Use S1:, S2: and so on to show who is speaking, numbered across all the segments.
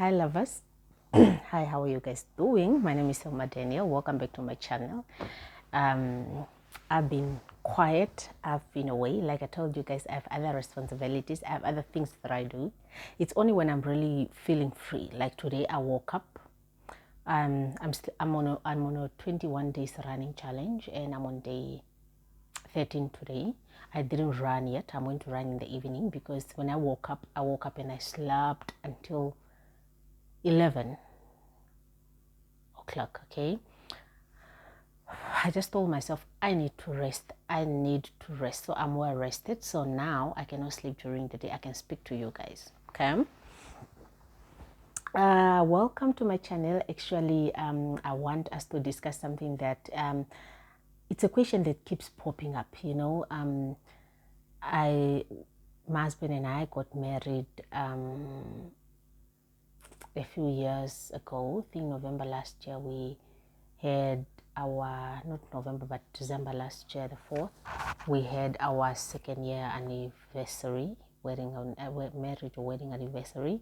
S1: Hi lovers. Hi, how are you guys doing? My name is Selma Daniel. Welcome back to my channel. um I've been quiet, I've been away. Like I told you guys, I have other responsibilities, I have other things that I do. It's only when I'm really feeling free. Like today I woke up. I'm on a 21 days running challenge, and I'm on day 13 today. I didn't run yet. I'm going to run in the evening because when I woke up and I slept until 11 o'clock. Okay, I just told myself I need to rest. I need to rest. So I'm well rested. So now I cannot sleep during the day. I can speak to you guys. Okay. Welcome to my channel. Actually, I want us to discuss something that it's a question that keeps popping up. My husband and I got married a few years ago. I think November last year we had our, not November but December last year, the 4th, we had our 2nd year anniversary, marriage or wedding anniversary.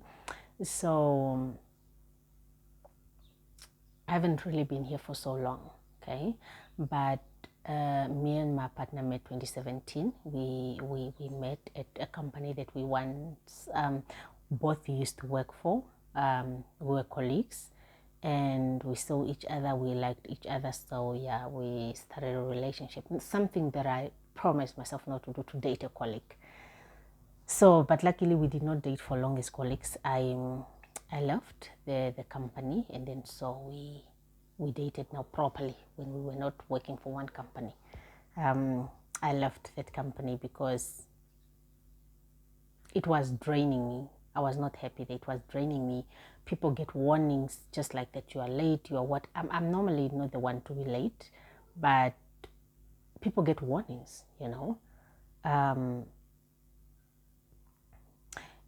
S1: So I haven't really been here for so long. Okay, but me and my partner met 2017. We met at a company that we once both used to work for. We were colleagues and we saw each other, we liked each other. So yeah, we started a relationship, something that I promised myself not to do, to date a colleague. So, but luckily we did not date for long as colleagues. I left the company, and then so we dated now properly when we were not working for one company. I left that company because it was draining me. I was not happy that it was draining me. People get warnings just like that, you are late, you are what. I'm normally not the one to be late, but people get warnings, and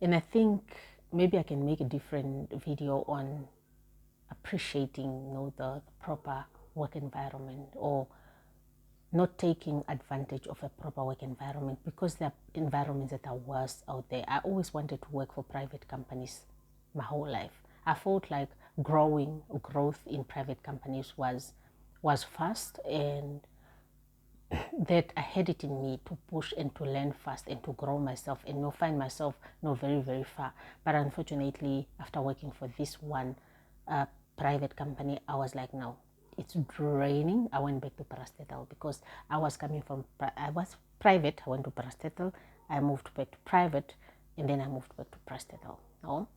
S1: I think maybe I can make a different video on appreciating, the proper work environment, or not taking advantage of a proper work environment, because there are environments that are worse out there. I always wanted to work for private companies my whole life. I felt like growth in private companies was fast, and that I had it in me to push and to learn fast and to grow myself and not find myself very, very far. But unfortunately, after working for this one private company, I was like, no, it's draining. I went back to parastatal because I was private. I went to parastatal. I moved back to private, and then I moved back to parastatal. No,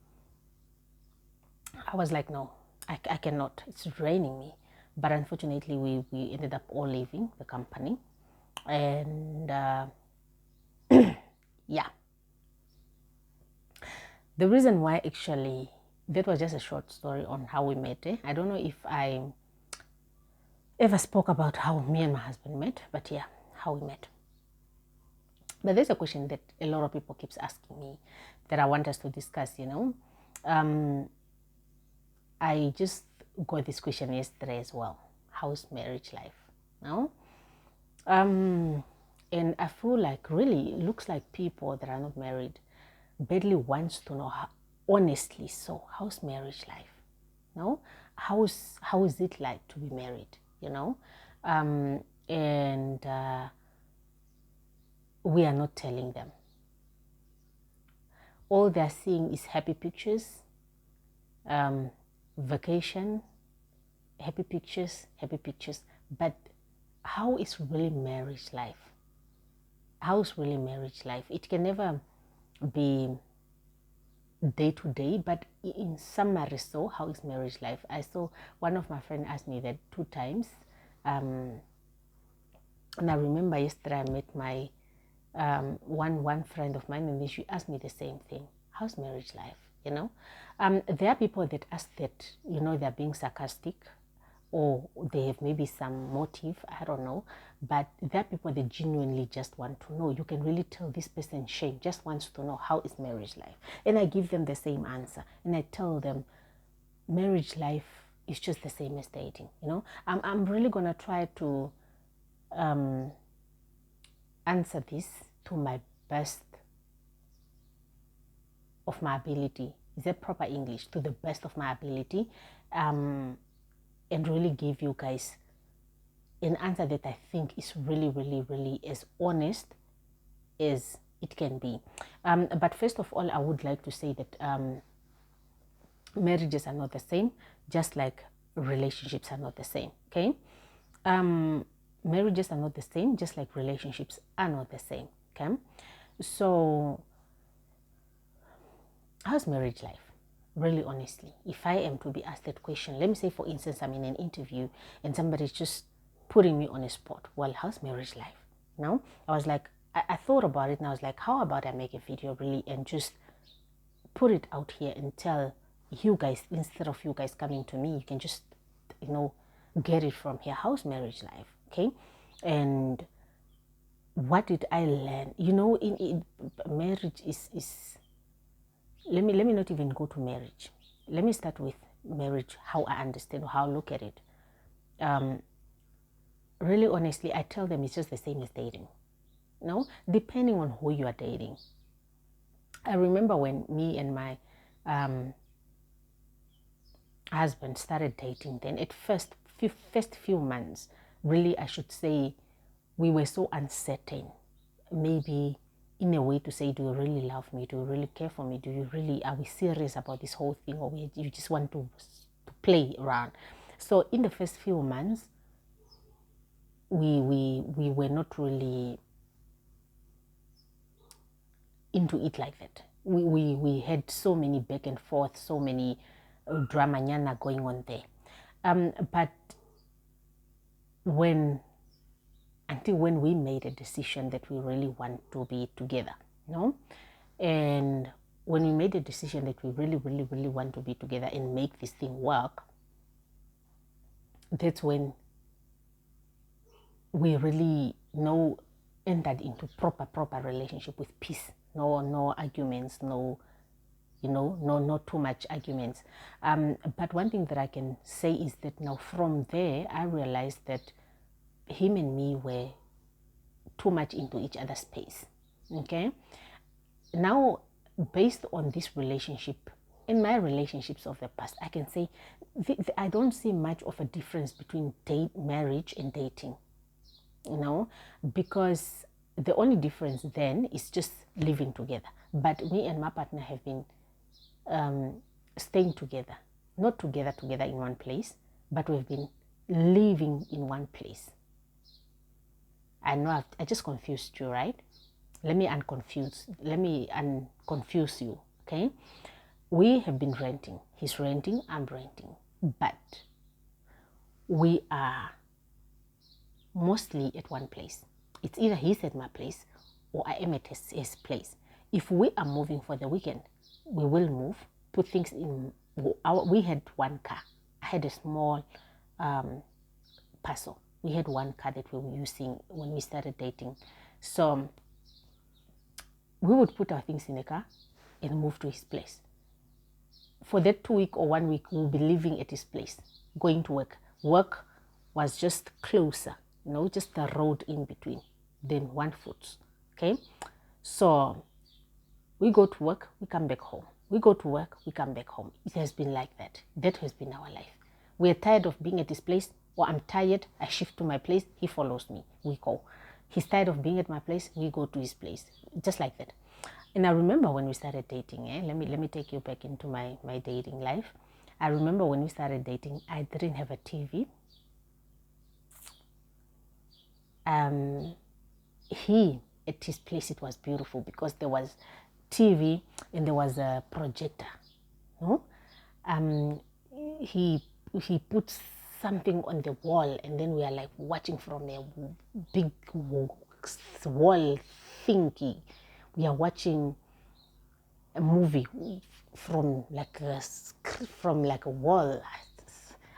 S1: I was like, no, I cannot. It's draining me. But unfortunately, we ended up all leaving the company. And yeah, the reason why, actually, that was just a short story on how we met. I don't know if I ever spoke about how me and my husband met, but yeah, how we met. But there's a question that a lot of people keeps asking me that I want us to discuss. I just got this question yesterday as well. How's marriage life? No? And I feel like, really, it looks like people that are not married badly wants to know honestly, so how's marriage life? No, how is it like to be married? And we are not telling them. All they're seeing is happy pictures, vacation, happy pictures. But how is really marriage life? How's really marriage life? It can never be day to day, but in summary, so how is marriage life? I saw one of my friends asked me that 2 times, and I remember yesterday I met my one friend of mine, and then she asked me the same thing. How's marriage life? There are people that ask that, they're being sarcastic, or they have maybe some motive, I don't know. But there are people that genuinely just want to know. You can really tell this person, Shane, just wants to know how is marriage life. And I give them the same answer. And I tell them, marriage life is just the same as dating. I'm really going to try to answer this to my best of my ability, is that proper English, to the best of my ability, and really give you guys an answer that I think is really, really, really as honest as it can be. But first of all, I would like to say that marriages are not the same, just like relationships are not the same, okay? Marriages are not the same, just like relationships are not the same, okay? So, how's marriage life? Really honestly, if I am to be asked that question, let me say, for instance, I'm in an interview and somebody's just putting me on a spot. Well, how's marriage life? No, I was like, I thought about it and I was like, how about I make a video really and just put it out here and tell you guys, instead of you guys coming to me, you can just, get it from here. How's marriage life? Okay. And what did I learn? In marriage is let me not even go to marriage. Let me start with marriage, how I understand, how I look at it. Really honestly, I tell them it's just the same as dating. Depending on who you are dating. I remember when me and my husband started dating, then at first few months, really I should say, we were so uncertain. Maybe in a way to say, do you really love me? Do you really care for me? Are we serious about this whole thing, or you just want to play around? So in the first few months, we were not really into it like that. We had so many back and forth, so many drama nyana going on there. But until when we made a decision that we really want to be together, and when we made a decision that we really, really, really want to be together and make this thing work, that's when we really entered into proper relationship with peace. No arguments, no not too much arguments. But one thing that I can say is that now from there, I realized that him and me were too much into each other's space. Okay. Now, based on this relationship, in my relationships of the past, I can say I don't see much of a difference between marriage and dating. Because the only difference then is just living together. But me and my partner have been staying together, not together in one place, but we've been living in one place. I know I just confused you, right? Let me unconfuse you, okay? We have been renting. He's renting, I'm renting. But we are mostly at one place. It's either he's at my place or I am at his place. If we are moving for the weekend, we will move, put things in. We had one car. I had a small parcel. We had one car that we were using when we started dating. So we would put our things in the car and move to his place. For that 2 week or 1 week, we'll be living at his place, going to work. Work was just closer, just the road in between, then 1 foot. Okay, so we go to work, we come back home. We go to work, we come back home. It has been like that. That has been our life. We're tired of being at his place, or I'm tired, I shift to my place, he follows me, we go. He's tired of being at my place, we go to his place, just like that. And I remember when we started dating, let me take you back into my dating life. I remember when we started dating, I didn't have a TV. He, at his place, it was beautiful because there was TV and there was a projector. He put something on the wall, and then we are like watching from a big wall thingy. We are watching a movie from like a wall.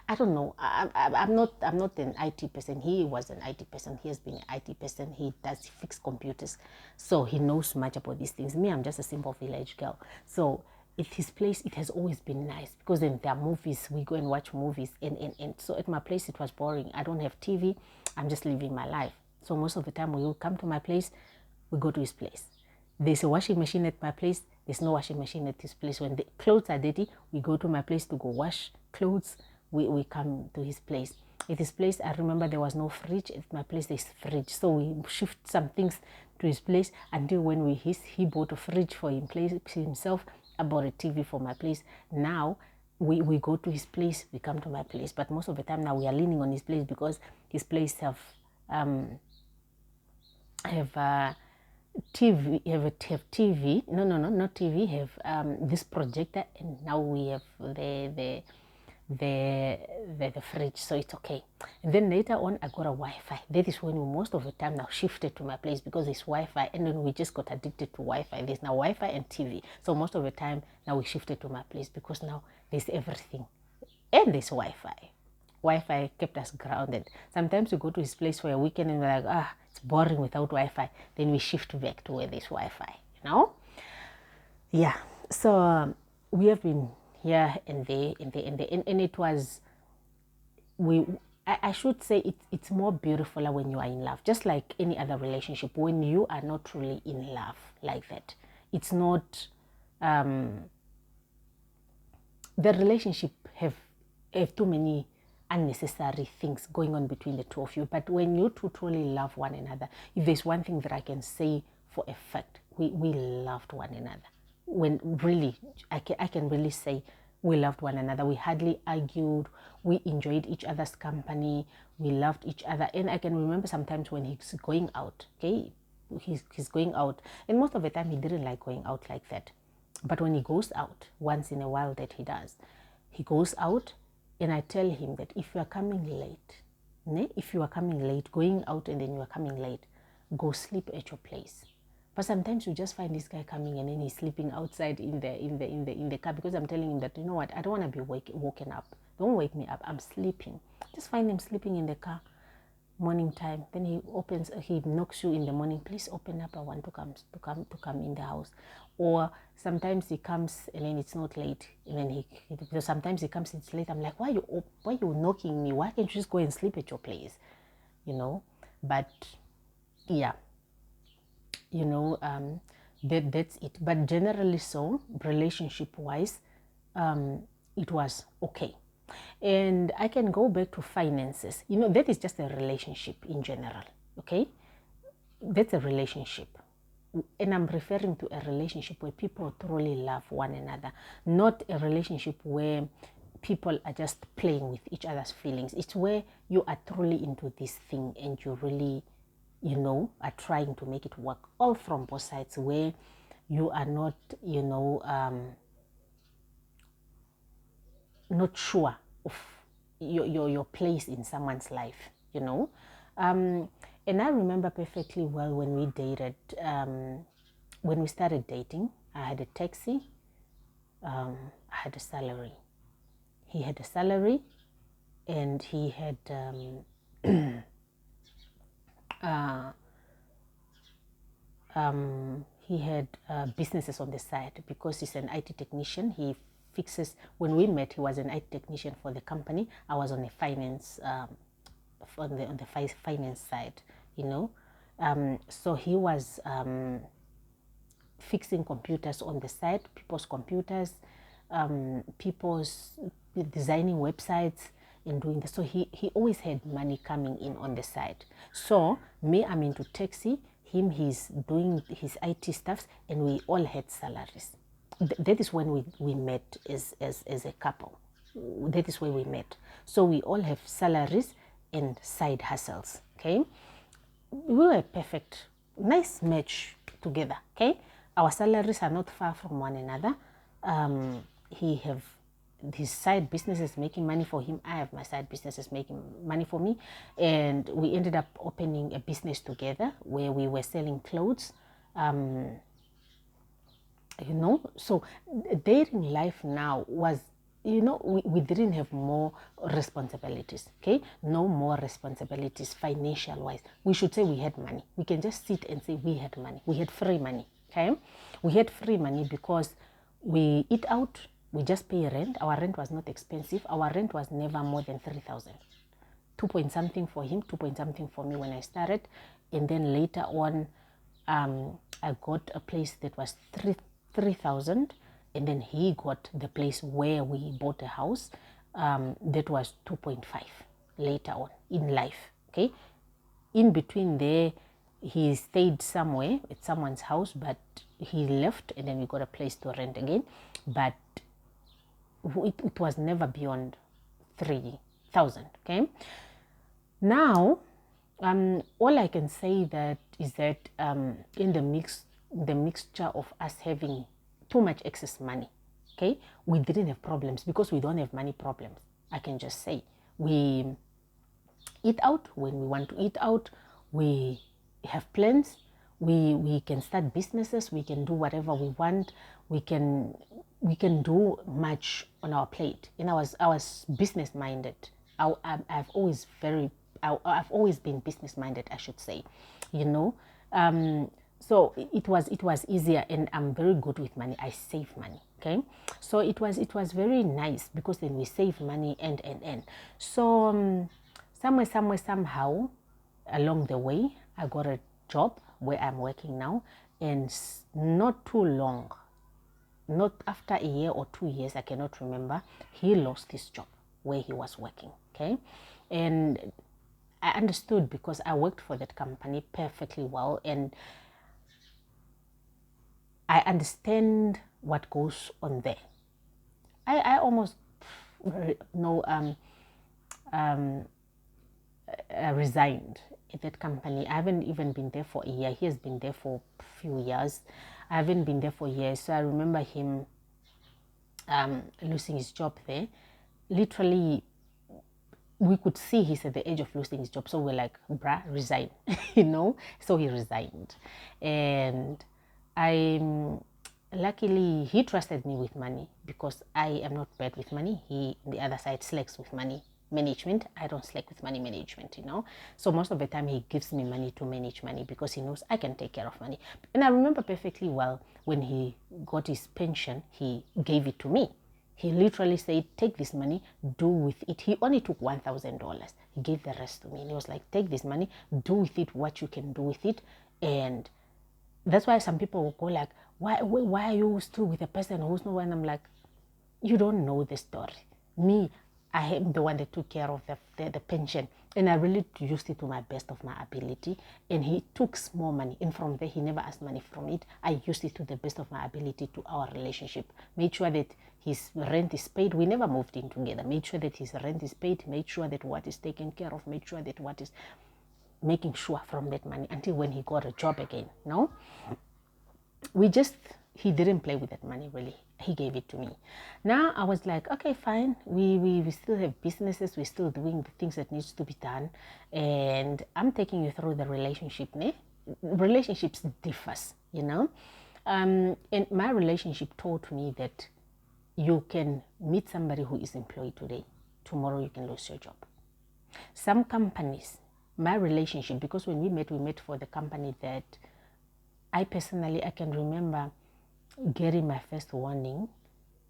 S1: I don't know. I'm not an IT person. He was an IT person. He has been an IT person. He fix computers, so he knows much about these things. Me, I'm just a simple village girl. So at his place, it has always been nice because then there are movies. We go and watch movies, and so at my place it was boring. I don't have TV. I'm just living my life. So most of the time, when you come to my place, we go to his place. There's a washing machine at my place. There's no washing machine at his place. When the clothes are dirty, we go to my place to go wash clothes. We come to his place. At his place, I remember there was no fridge. At my place, there's fridge. So we shift some things to his place until when he bought a fridge for himself. I bought a TV for my place. Now, we go to his place, we come to my place. But most of the time now we are leaning on his place because his place have TV, have TV. No, not TV. Have this projector, and now we have the fridge, so it's okay. And then later on, I got a Wi-Fi. That is when we most of the time now shifted to my place because it's Wi-Fi, and then we just got addicted to Wi-Fi. There's now Wi-Fi and TV, so most of the time now we shifted to my place because now there's everything, and there's Wi-Fi. Wi-Fi kept us grounded. Sometimes we go to his place for a weekend and we're like, it's boring without Wi-Fi. Then we shift back to where there's Wi-Fi, Yeah, so we have been here and there, and it was, I should say it's more beautiful when you are in love. Just like any other relationship, when you are not truly in love like that, it's not, the relationship have too many unnecessary things going on between the two of you. But when you two truly love one another, if there's one thing that I can say for a fact, we loved one another. When really, I can really say we loved one another. We hardly argued. We enjoyed each other's company. We loved each other. And I can remember sometimes when he's going out, okay, he's going out, and most of the time he didn't like going out like that. But when he goes out, once in a while that he does, he goes out, and I tell him that if you are coming late, going out and then you are coming late, go sleep at your place. But sometimes you just find this guy coming and then he's sleeping outside in the car, because I'm telling him that, you know what, I don't want to be woken up. Don't wake me up. I'm sleeping. Just find him sleeping in the car, morning time. Then he knocks you in the morning. Please open up. I want to come in the house. Or sometimes he comes and then it's not late. And then because sometimes he comes, it's late. I'm like, why you knocking me? Why can't you just go and sleep at your place? But yeah. That's it. But generally, so relationship wise, it was okay. And I can go back to finances. That is just a relationship in general. Okay, that's a relationship, and I'm referring to a relationship where people truly love one another, not a relationship where people are just playing with each other's feelings. It's where you are truly into this thing and you really are trying to make it work, all from both sides, where you are not, not sure of your place in someone's life, And I remember perfectly well when we dated, when we started dating, I had a taxi, I had a salary. He had a salary, and he had businesses on the side because he's an IT technician. He fixes. When we met, he was an IT technician for the company. I was on the finance, on the finance side, So he was fixing computers on the side, people's computers, people's designing websites and doing this. So he always had money coming in on the side. So me, I'm into taxi. Him, he's doing his IT stuffs, and we all had salaries. That is when we met as a couple. That is where we met. So we all have salaries and side hustles. Okay, we were a perfect, nice match together. Okay, our salaries are not far from one another. He have his side businesses making money for him. I have my side businesses making money for me, and we ended up opening a business together where we were selling clothes. So dating life now was, we didn't have more responsibilities. Okay, no more responsibilities financial wise. We should say we had money. We can just sit and say we had money. We had free money. Okay, we had free money because we eat out. We just pay rent. Our rent was not expensive. Our rent was never more than 3,000. 2 point something for him, 2 point something for me when I started. And then later on, I got a place that was 3,000, and then he got the place where we bought a house that was 2.5 later on in life. Okay, in between there, he stayed somewhere at someone's house, but he left, and then we got a place to rent again. But it was never beyond 3,000. Okay, now all I can say that is that in the mixture of us having too much excess money, okay, we didn't have problems because we don't have money problems. I can just say we eat out when we want to eat out. We have plans. We can start businesses. We can do whatever we want. We can do much on our plate. And I was business minded. I've always been business minded, I should say, you know. So it was easier, and I'm very good with money. I save money. Okay, so it was very nice because then we save money and so somehow along the way I got a job where I'm working now, and not too long, not after a year or 2 years, I cannot remember, he lost his job where he was working. Okay, and I understood because I worked for that company perfectly well, and I understand what goes on there. I almost resigned at that company. I haven't even been there for a year. He has been there for a few years. I haven't been there for years. So I remember him losing his job there. Literally, we could see he's at the edge of losing his job. So we're like, bruh, resign, you know? So he resigned. And luckily, he trusted me with money because I am not bad with money. He, on the other side, slacks with money management. I don't slack with money management, you know. So most of the time he gives me money to manage money because he knows I can take care of money. And I remember perfectly well when he got his pension, he gave it to me. He literally said, take this money, do with it. He only took $1,000. He gave the rest to me. And he was like, take this money, do with it what you can do with it. And that's why some people will go like, why are you still with a person who's no one? I'm like, you don't know the story. Me, I am the one that took care of the pension, and I really used it to my best of my ability. And he took small money, and from there he never asked money from it. I used it to the best of my ability to our relationship. Made sure that his rent is paid. We never moved in together. Made sure that his rent is paid. Made sure that what is taken care of. Made sure that what is making sure from that money until when he got a job again. No, he didn't play with that money really. He gave it to me. Now I was like, okay, fine. We still have businesses. We're still doing the things that needs to be done. And I'm taking you through the relationship. Relationships differs, you know. And my relationship taught me that you can meet somebody who is employed today. Tomorrow you can lose your job. Some companies, my relationship, because when we met for the company that I can remember getting my first warning,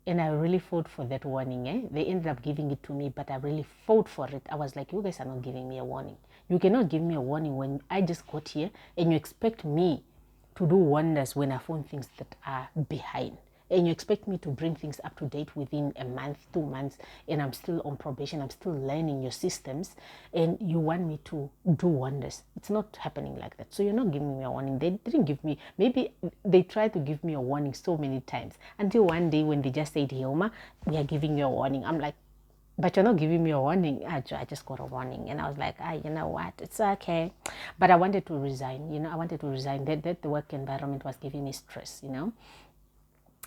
S1: and I really fought for that warning. They ended up giving it to me, but I really fought for it. I was like, you guys are not giving me a warning. You cannot give me a warning when I just got here and you expect me to do wonders when I found things that are behind. And you expect me to bring things up to date within a month, 2 months, and I'm still on probation, I'm still learning your systems, and you want me to do wonders. It's not happening like that. So you're not giving me a warning. They didn't give me, maybe they tried to give me a warning so many times, until one day when they just said, Hilma, we are giving you a warning. I'm like, but you're not giving me a warning. I just got a warning. And I was like, you know what, it's okay. But I wanted to resign, That the work environment was giving me stress,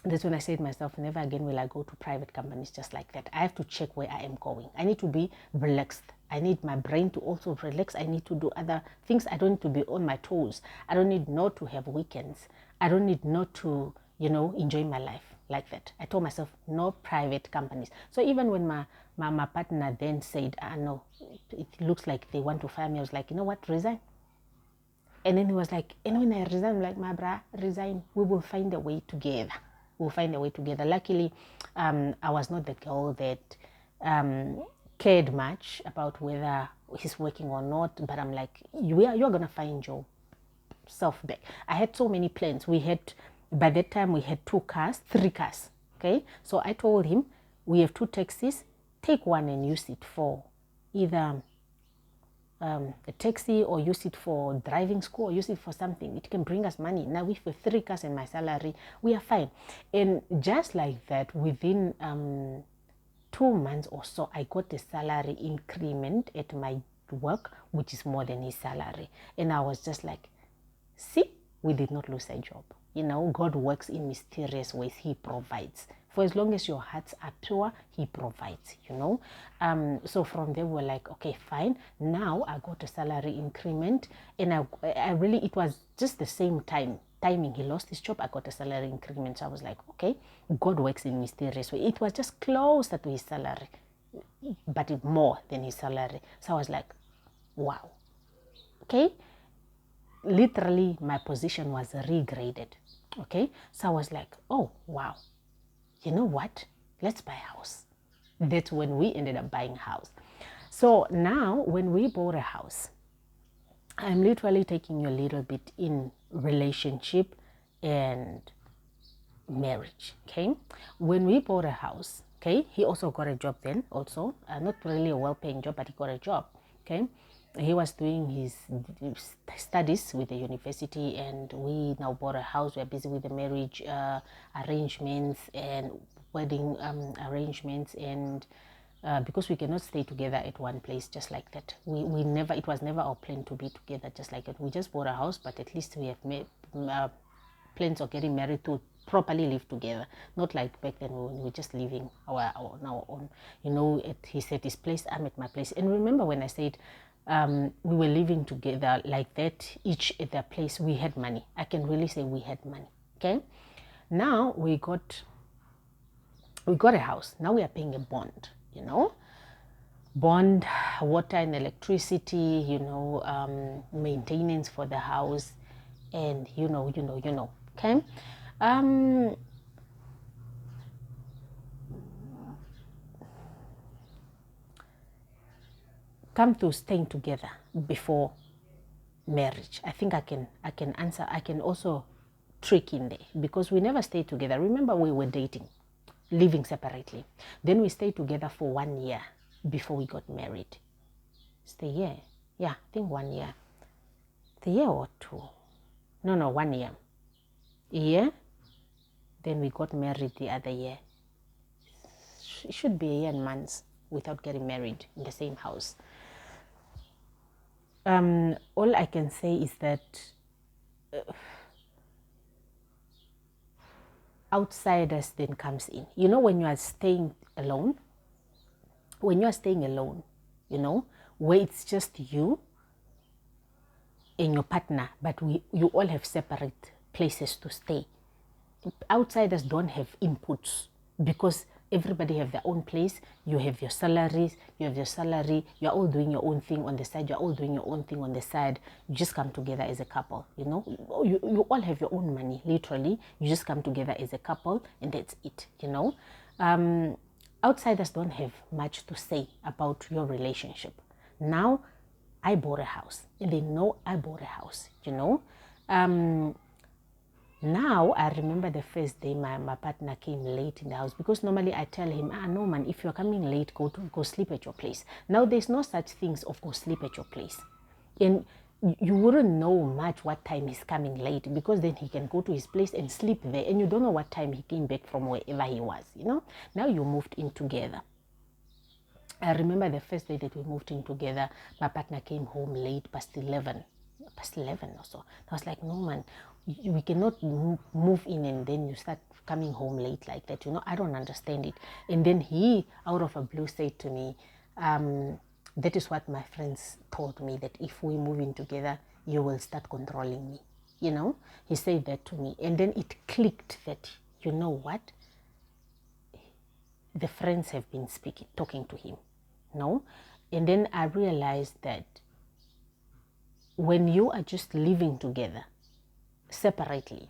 S1: That's when I said to myself, never again will I go to private companies just like that. I have to check where I am going. I need to be relaxed. I need my brain to also relax. I need to do other things. I don't need to be on my toes. I don't need not to have weekends. I don't need not to, enjoy my life like that. I told myself, no private companies. So even when my partner then said, no, it looks like they want to fire me, I was like, you know what, resign. And then he was like, and when I resign, I'm like, my bra, resign. We will find a way together. We'll find a way together. Luckily, I was not the girl that cared much about whether he's working or not. But I'm like, you're going to find your myself back. I had so many plans. By that time, we had 3 cars. Okay. So I told him, we have 2 taxis. Take one and use it for either a taxi, or use it for driving school, or use it for something. It can bring us money. Now with 3 cars and my salary, we are fine. And just like that, within 2 months or so, I got a salary increment at my work, which is more than his salary. And I was just like, see, we did not lose a job. God works in mysterious ways. He provides. For as long as your hearts are pure, he provides, So from there, we're like, okay, fine. Now I got a salary increment, and I really, it was just the same timing. He lost his job, I got a salary increment. So I was like, okay, God works in mysterious ways. It was just closer to his salary, but more than his salary. So I was like, wow. Okay. Literally, my position was regraded. Okay. So I was like, oh, wow. You know what? Let's buy a house. That's when we ended up buying a house. So now when we bought a house, I'm literally taking you a little bit in relationship and marriage. Okay. When we bought a house, okay, he also got a job then also. Not really a well-paying job, but he got a job. Okay. He was doing his studies with the university, and we now bought a house. We're busy with the marriage arrangements and wedding arrangements, and because we cannot stay together at one place just like that. It was never our plan to be together just like that. We just bought a house, but at least we have made plans of getting married to properly live together, not like back then when we were just living our own. He's at his place, I'm at my place. And remember when I said we were living together like that, each at their place, we had money. I can really say we had money. Okay. Now we got a house. Now we are paying a bond, bond, water and electricity, maintenance for the house, and okay. Come to staying together before marriage. I think I can answer. I can also trick in there, because we never stayed together. Remember, we were dating, living separately. Then we stayed together for 1 year before we got married. Stay here. Yeah, I think 1 year. The year or 2. No, 1 year. A year. Then we got married the other year. It should be a year and months without getting married in the same house. All I can say is that outsiders then comes in. When you are staying alone, where it's just you and your partner, but you all have separate places to stay. Outsiders don't have inputs, because everybody have their own place. You have your salaries, you're all doing your own thing on the side, you're all doing your own thing on the side. You just come together as a couple, you all have your own money, literally. You just come together as a couple, and that's it. Outsiders don't have much to say about your relationship. Now I bought a house, and they know I bought a house. Now, I remember the first day my partner came late in the house, because normally I tell him, no man, if you're coming late, go sleep at your place. Now, there's no such things of go sleep at your place. And you wouldn't know much what time he's coming late, because then he can go to his place and sleep there, and you don't know what time he came back from wherever he was, Now you moved in together. I remember the first day that we moved in together, my partner came home late, past 11 or so. I was like, no man, we cannot move in and then you start coming home late like that. I don't understand it. And then he, out of a blue, said to me, that is what my friends told me, that if we move in together, you will start controlling me. He said that to me. And then it clicked that, you know what? The friends have been talking to him. And then I realized that when you are just living together separately,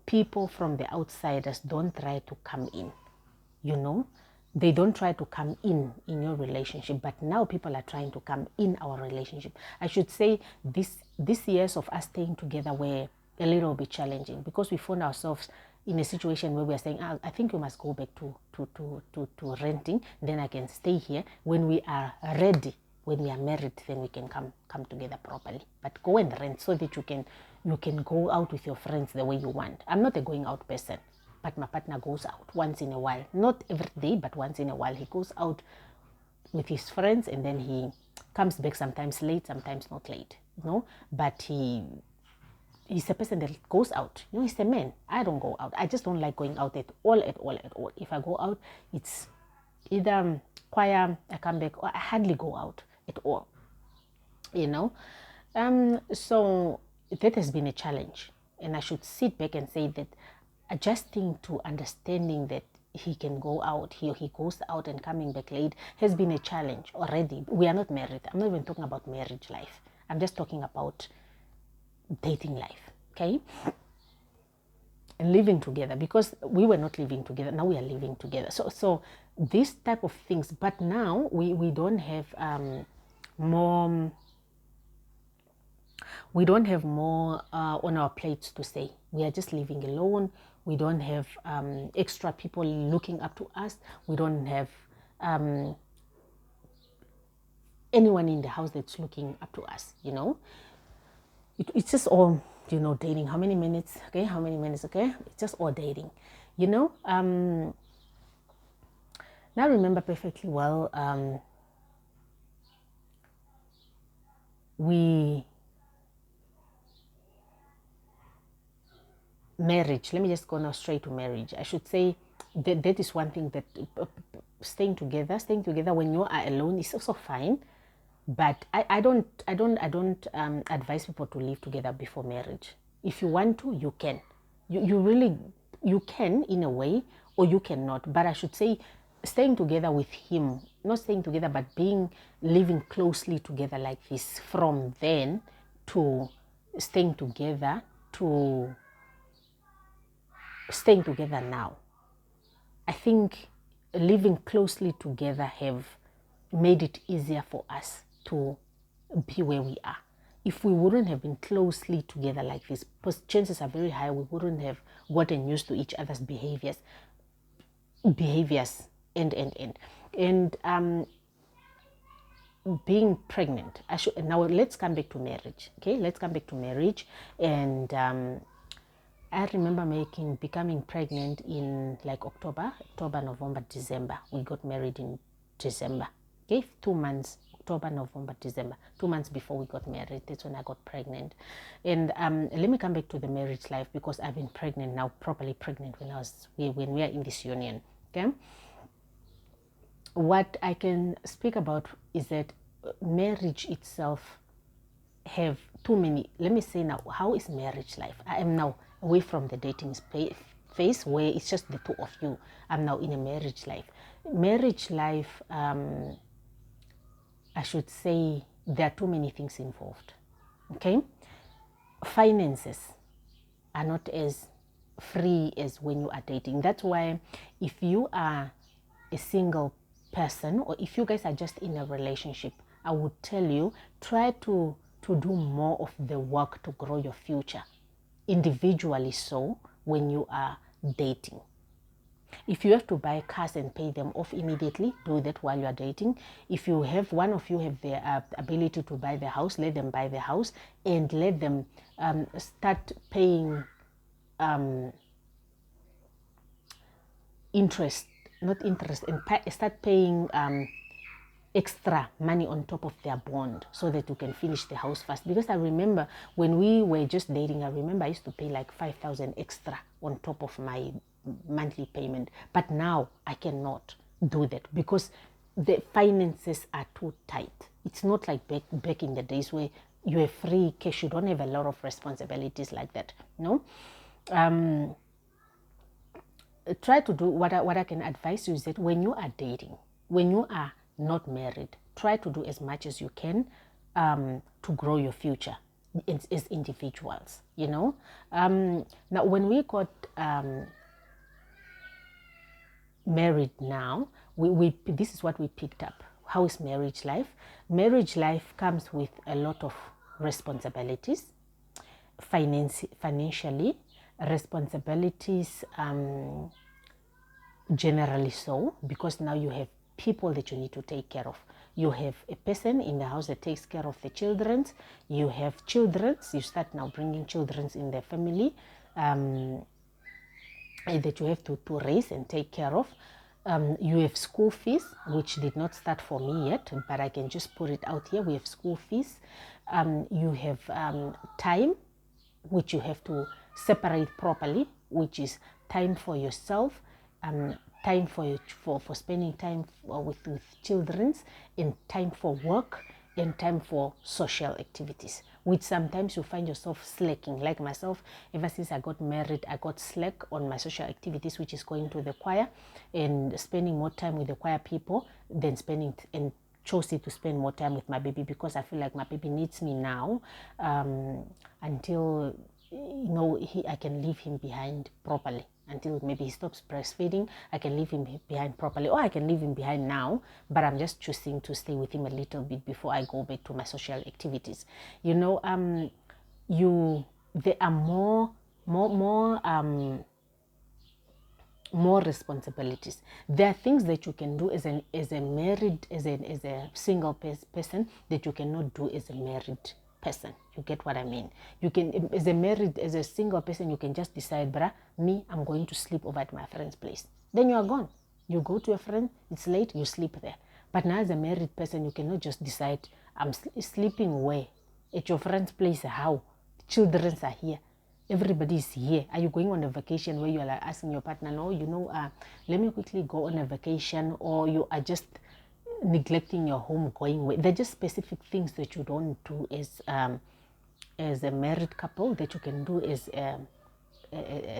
S1: people from the outsiders don't try to come in. they don't try to come in your relationship, but now people are trying to come in our relationship. I should say this years of us staying together were a little bit challenging, because we found ourselves in a situation where we are saying, I think we must go back to renting, then I can stay here. When we are ready, when we are married, then we can come together properly. But go and rent so that you can go out with your friends the way you want. I'm not a going out person, but my partner goes out once in a while. Not every day, but once in a while. He goes out with his friends, and then he comes back sometimes late, sometimes not late. But he's a person that goes out. He's a man. I don't go out. I just don't like going out at all. If I go out, it's either choir, I come back, or I hardly go out at all. So that has been a challenge. And I should sit back and say that adjusting to understanding that he can go out, he goes out and coming back late, has been a challenge already. We are not married. I'm not even talking about marriage life. I'm just talking about dating life, okay? And living together, because we were not living together. Now we are living together. So this type of things. But now we don't have more. We don't have more on our plates to say. We are just living alone. We don't have extra people looking up to us. We don't have anyone in the house that's looking up to us, It's just all, dating. How many minutes? Okay, how many minutes? Okay, it's just all dating, Now I remember perfectly well, marriage. Let me just go now straight to marriage. I should say that is one thing, that staying together when you are alone is also fine. But I don't advise people to live together before marriage. If you want to, you can. You can in a way, or you cannot. But I should say, staying together with him, not staying together, but living closely together like this, from then to staying together to staying together now. I think living closely together have made it easier for us to be where we are. If we wouldn't have been closely together like this, because chances are very high we wouldn't have gotten used to each other's behaviors and being pregnant. Now let's come back to marriage. Okay, let's come back to marriage. And I remember becoming pregnant in like October, November, December. We got married in December. Okay, 2 months, October, November, December. 2 months before we got married, that's when I got pregnant. And let me come back to the marriage life, because I've been pregnant now, properly pregnant when we are in this union. Okay. What I can speak about is that marriage itself have too many. Let me say now, how is marriage life? I am now away from the dating phase where it's just the two of you. I'm now in a marriage life. Marriage life, I should say, there are too many things involved. Okay, finances are not as free as when you are dating. That's why if you are a single person, or if you guys are just in a relationship, I would tell you, try to do more of the work to grow your future individually. So when you are dating, if you have to buy cars and pay them off immediately, do that while you are dating. If you have, one of you have the ability to buy the house, let them buy the house, and let them start paying interest, and start paying extra money on top of their bond, so that you can finish the house fast. Because I remember when we were just dating, I used to pay like 5,000 extra on top of my monthly payment. But now I cannot do that, because the finances are too tight. It's not like back in the days where you have free cash, you don't have a lot of responsibilities like that. Try to do what I can advise you is that when you are dating, when you are not married, try to do as much as you can to grow your future as individuals. Now when we got married now, we this is what we picked up. How is marriage life? Marriage life comes with a lot of responsibilities, financially, responsibilities, generally so, because now you have people that you need to take care of. You have a person in the house that takes care of the children. You have children. You start now bringing children in the family that you have to raise and take care of. You have school fees, which did not start for me yet, but I can just put it out here. We have school fees. You have time, which you have to separate properly, which is time for yourself, time for spending time with children, and time for work, and time for social activities, which sometimes you find yourself slacking. Like myself, ever since I got married, I got slack on my social activities, which is going to the choir and spending more time with the choir people than spending and chose to spend more time with my baby, because I feel like my baby needs me now until I can leave him behind properly. Until maybe he stops breastfeeding, I can leave him behind properly, or I can leave him behind now, but I'm just choosing to stay with him a little bit before I go back to my social activities. There are more responsibilities. There are things that you can do as a single person that you cannot do as a married person. You get what I mean? You can, as a single person, you can just decide, I'm going to sleep over at my friend's place. Then you are gone. You go to a friend, it's late, you sleep there. But now as a married person, you cannot just decide, I'm sleeping where? At your friend's place. How? Children are here. Everybody is here. Are you going on a vacation where you are like asking your partner, no, let me quickly go on a vacation, or you are just neglecting your home going away? They're just specific things that you don't do as a married couple that you can do as a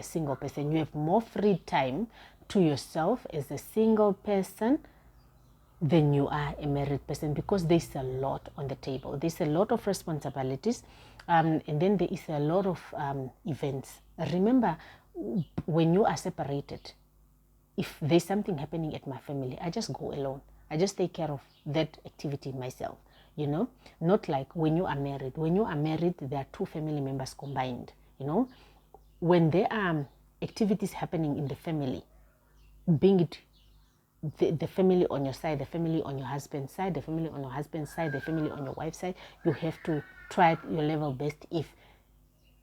S1: single person. You have more free time to yourself as a single person than you are a married person, because there's a lot on the table. There's a lot of responsibilities, and then there is a lot of events. Remember, when you are separated, if there's something happening at my family, I just go alone. I just take care of that activity myself, not like when you are married. When you are married, there are two family members combined, when there are activities happening in the family, being it the family on your side, the family on your husband's side, the family on your husband's side, the family on your wife's side, you have to try your level best. If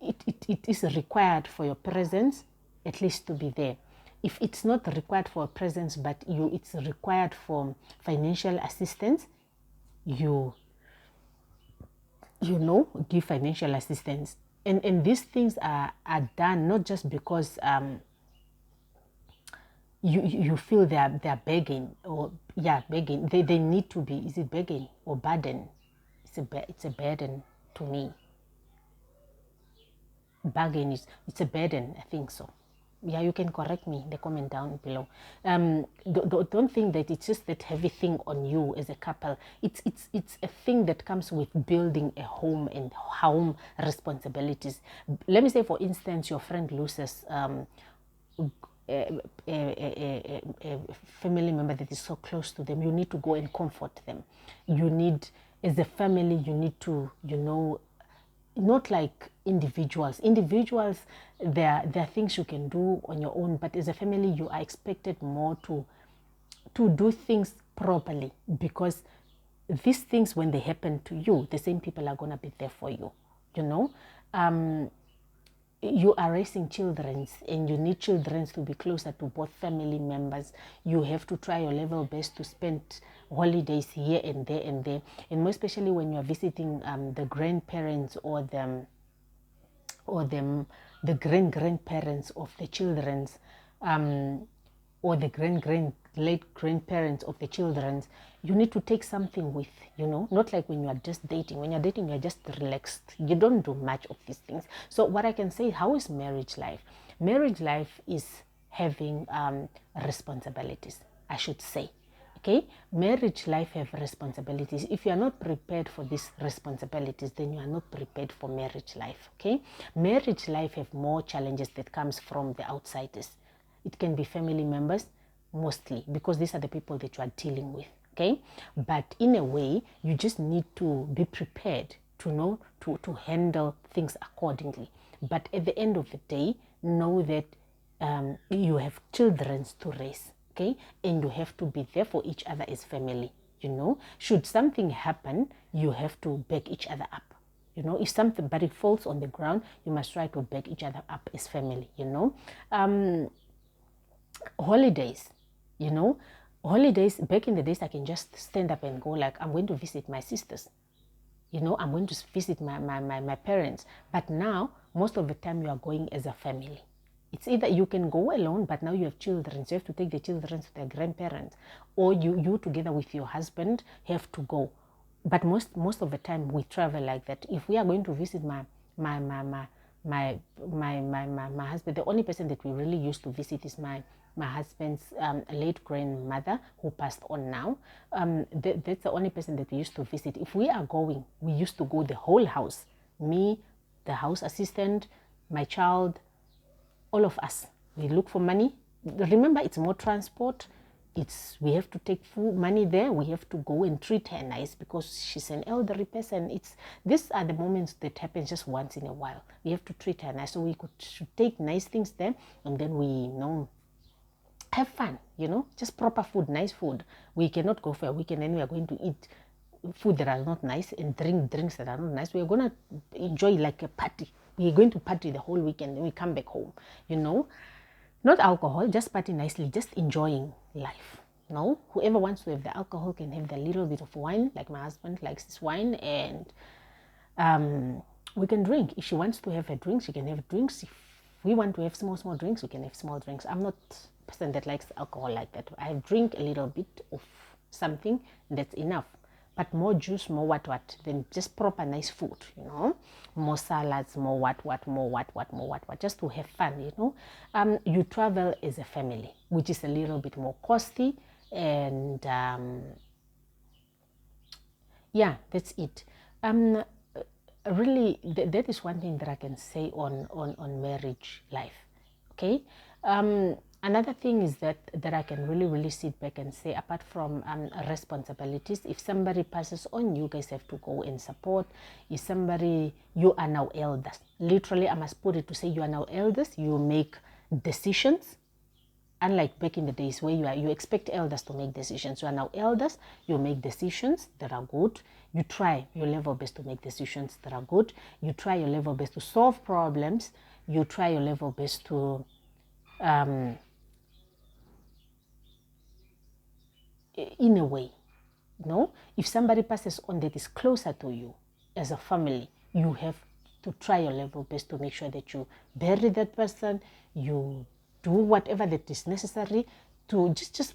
S1: it is required for your presence, at least to be there. If it's not required for a presence, but it's required for financial assistance, you give financial assistance. And these things are done not just because you feel they're begging, or begging. They need to be. Is it begging or burden? It's a burden to me. Bargain it's a burden, I think so. Yeah, you can correct me in the comment down below. Don't think that it's just that heavy thing on you as a couple. It's a thing that comes with building a home and home responsibilities. Let me say, for instance, your friend loses a family member that is so close to them. You need to go and comfort them. You need, as a family, you need to, not like individuals. There are things you can do on your own, but as a family, you are expected more to do things properly, because these things, when they happen to you, the same people are going to be there for you. You are raising children, and you need children to be closer to both family members. You have to try your level best to spend holidays here and there and there, and more especially when you are visiting the grandparents or the grandparents of the children's, or the late grandparents of the children's. You need to take something with, not like when you are just dating. When you're dating, you're just relaxed. You don't do much of these things. So what I can say, how is marriage life? Marriage life is having responsibilities, I should say. Okay, marriage life have responsibilities. If you are not prepared for these responsibilities, then you are not prepared for marriage life. Okay, marriage life have more challenges that comes from the outsiders. It can be family members, mostly, because these are the people that you are dealing with. Okay, but in a way, you just need to be prepared to know to handle things accordingly. But at the end of the day, know that you have children to raise, okay, and you have to be there for each other as family. Should something happen, you have to back each other up. If somebody falls on the ground, you must try to back each other up as family. Holidays, holidays, back in the days, I can just stand up and go like, I'm going to visit my sisters. I'm going to visit my parents. But now, most of the time, you are going as a family. It's either you can go alone, but now you have children, so you have to take the children to their grandparents, or you together with your husband have to go. But most of the time, we travel like that. If we are going to visit my husband, the only person that we really used to visit is my husband's late grandmother, who passed on now. That's the only person that we used to visit. If we are going, we used to go the whole house. Me, the house assistant, my child, all of us. We look for money. Remember, it's more transport. We have to take full money there. We have to go and treat her nice because she's an elderly person. These are the moments that happen just once in a while. We have to treat her nice. So we should take nice things there, and then we have fun, just proper food, nice food. We cannot go for a weekend and we are going to eat food that are not nice and drink drinks that are not nice. We are going to enjoy like a party. We are going to party the whole weekend and we come back home, Not alcohol, just party nicely, just enjoying life. No, whoever wants to have the alcohol can have the little bit of wine, like my husband likes this wine, and we can drink. If she wants to have a drink, she can have drinks. If we want to have small drinks, we can have small drinks. I'm not a person that likes alcohol like that. I drink a little bit of something, that's enough. But more juice, more what, than just proper nice food, more salads, more what, just to have fun, You travel as a family, which is a little bit more costly, and yeah, that's it. Really, that is one thing that I can say on marriage life, okay? Another thing is that I can really sit back and say, apart from responsibilities, if somebody passes on, you guys have to go and support. If somebody, you are now elders. Literally, I must put it to say you are now elders. You make decisions. Unlike back in the days where you expect elders to make decisions. You are now elders. You make decisions that are good. You try your level best to make decisions that are good. You try your level best to solve problems. You try your level best to in a way, if somebody passes on that is closer to you as a family, you have to try your level best to make sure that you bury that person, you do whatever that is necessary to just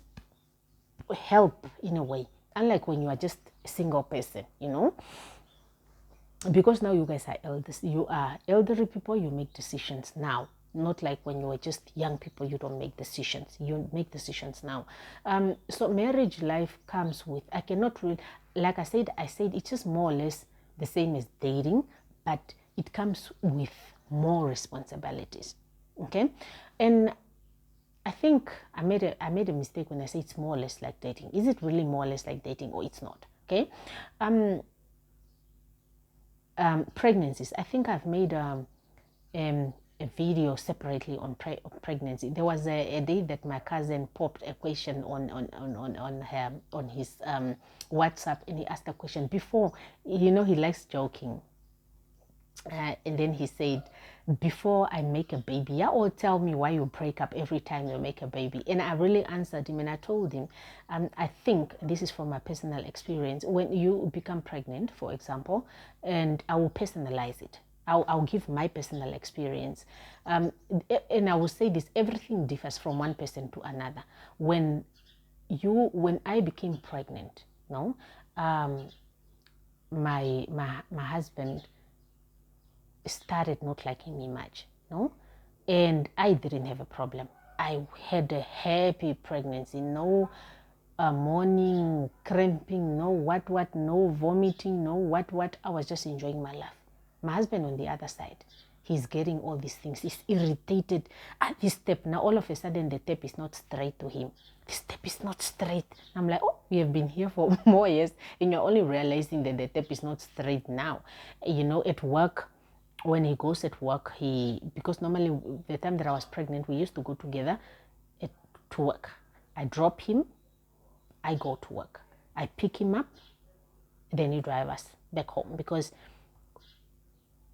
S1: help in a way. Unlike when you are just a single person, because now you guys are elders, you are elderly people, you make decisions now. Not like when you were just young people, you don't make decisions. You make decisions now. So marriage life comes with, I cannot really, like I said it's just more or less the same as dating, but it comes with more responsibilities. Okay? And I think I made a mistake when I say it's more or less like dating. Is it really more or less like dating, or it's not? Okay? Pregnancies. I think I've made a video separately on pregnancy. There was a day that my cousin popped a question on his WhatsApp, and he asked a question before. He likes joking, and then he said, before I make a baby, you all tell me why you break up every time you make a baby. And I really answered him, and I told him, I think this is from my personal experience. When you become pregnant, for example, and I will personalize it. I'll give my personal experience. And I will say this, everything differs from one person to another. When I became pregnant, my husband started not liking me much, and I didn't have a problem. I had a happy pregnancy, no morning cramping, no what, no vomiting, no what. I was just enjoying my life. My husband on the other side, He's getting all these things. He's irritated at this step. Now, all of a sudden, the tape is not straight to him. The step is not straight. I'm like, oh, we have been here for more years, and you're only realizing that the tape is not straight now. You know, at work, when he goes at work, because normally the time that I was pregnant, we used to go together to work. I drop him, I go to work. I pick him up, then he drives us back home, because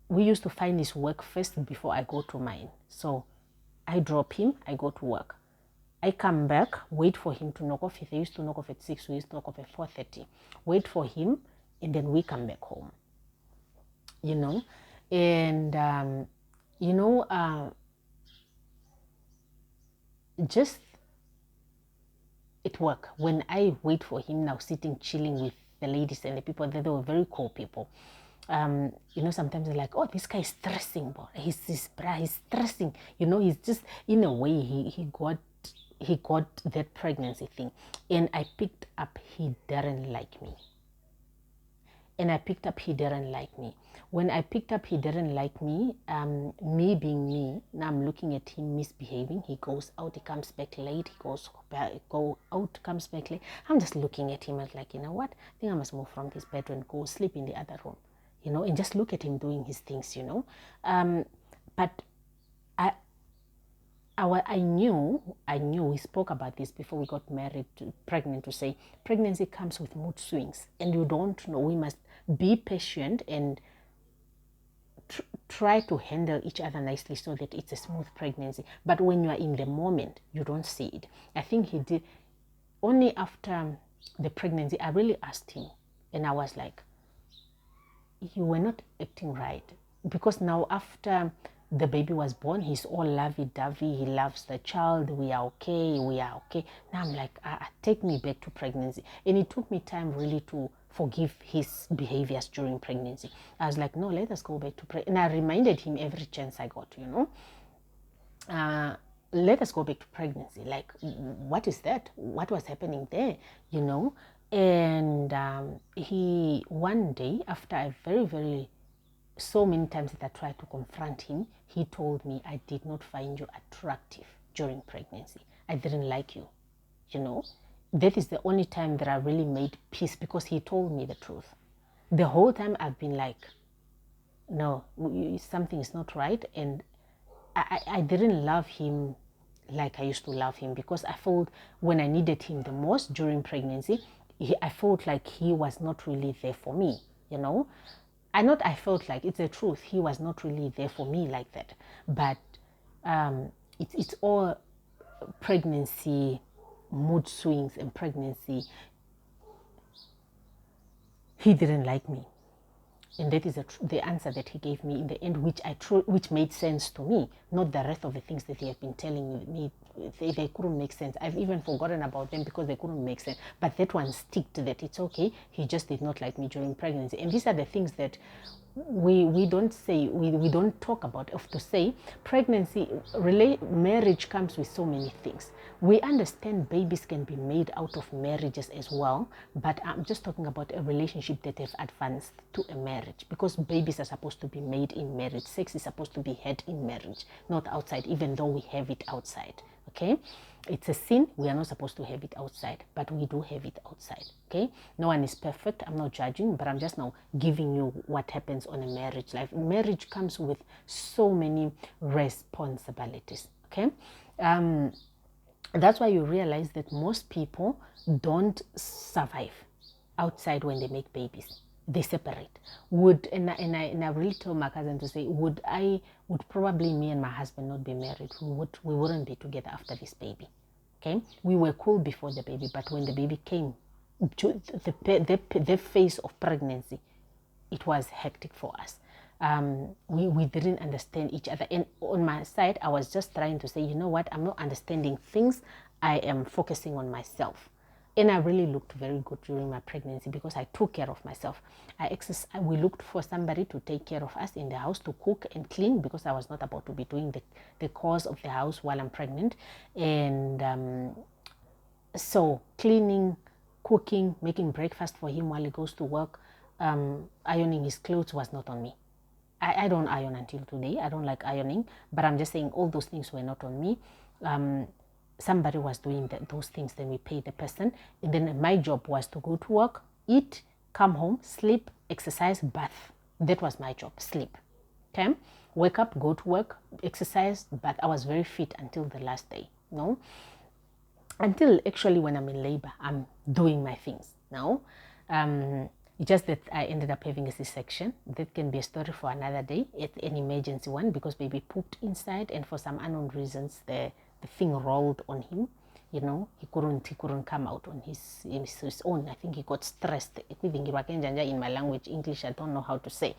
S1: we used to find his work first before I go to mine. So I drop him, I go to work. I come back, wait for him to knock off. If they used to knock off at 6, we used to knock off at 4:30. Wait for him, and then we come back home. You know, and just at work, when I wait for him now, sitting, chilling with the ladies and the people, they were very cool people. Sometimes they're like, oh, this guy is stressing, boy. He's stressing. He's just, in a way, he got that pregnancy thing. And I picked up, he didn't like me. When I picked up, he didn't like me. Me being me, now I'm looking at him misbehaving. He goes out, he comes back late. Comes back late. I'm just looking at him as like, you know what? I think I must move from this bedroom and go sleep in the other room. And just look at him doing his things, But I knew, we spoke about this before we got pregnant, to say pregnancy comes with mood swings, and you don't know. We must be patient and try to handle each other nicely so that it's a smooth pregnancy. But when you are in the moment, you don't see it. I think he did. Only after the pregnancy, I really asked him, and I was like, you were not acting right. Because now after the baby was born, he's all lovey-dovey. He loves the child. We are okay. Now I'm like, take me back to pregnancy. And it took me time really to forgive his behaviors during pregnancy. I was like, no, let us go back to pregnancy. And I reminded him every chance I got, let us go back to pregnancy. Like, what is that? What was happening there, And he, one day, after I so many times that I tried to confront him, he told me, I did not find you attractive during pregnancy. I didn't like you, That is the only time that I really made peace, because he told me the truth. The whole time I've been like, no, something is not right. And I didn't love him like I used to love him, because I felt when I needed him the most during pregnancy, I felt like he was not really there for me, I felt like, it's the truth, he was not really there for me like that. But it's all pregnancy mood swings and pregnancy. He didn't like me, and that is the answer that he gave me in the end, which made sense to me. Not the rest of the things that he had been telling me. They couldn't make sense. I've even forgotten about them because they couldn't make sense. But that one sticked, that it's okay. He just did not like me during pregnancy. And these are the things that we don't say, we don't talk about. Of to say, pregnancy, marriage comes with so many things. We understand babies can be made out of marriages as well, but I'm just talking about a relationship that has advanced to a marriage, because babies are supposed to be made in marriage. Sex is supposed to be had in marriage, not outside, even though we have it outside. Okay, it's a sin. We are not supposed to have it outside, but we do have it outside. Okay, no one is perfect. I'm not judging, but I'm just now giving you what happens on a marriage life. Marriage comes with so many responsibilities. Okay, that's why you realize that most people don't survive outside when they make babies. They separate. And I really told my cousin to say, would probably me and my husband not be married? We wouldn't be together after this baby. Okay, we were cool before the baby, but when the baby came, the phase of pregnancy, it was hectic for us. We didn't understand each other. And on my side, I was just trying to say, you know what? I'm not understanding things. I am focusing on myself. And I really looked very good during my pregnancy because I took care of myself. We looked for somebody to take care of us in the house, to cook and clean, because I was not about to be doing the chores of the house while I'm pregnant. And so cleaning, cooking, making breakfast for him while he goes to work, ironing his clothes was not on me. I don't iron until today. I don't like ironing, but I'm just saying all those things were not on me. Somebody was doing those things, then we paid the person. And then my job was to go to work, eat, come home, sleep, exercise, bath. That was my job, sleep. Okay? Wake up, go to work, exercise, bath. I was very fit until the last day. No? Until actually when I'm in labor, I'm doing my things. No? Just that I ended up having a C-section. That can be a story for another day. It's an emergency one because baby pooped inside, and for some unknown reasons, the thing rolled on him. You know, he couldn't come out on his own. I think he got stressed. In my language, English, I don't know how to say.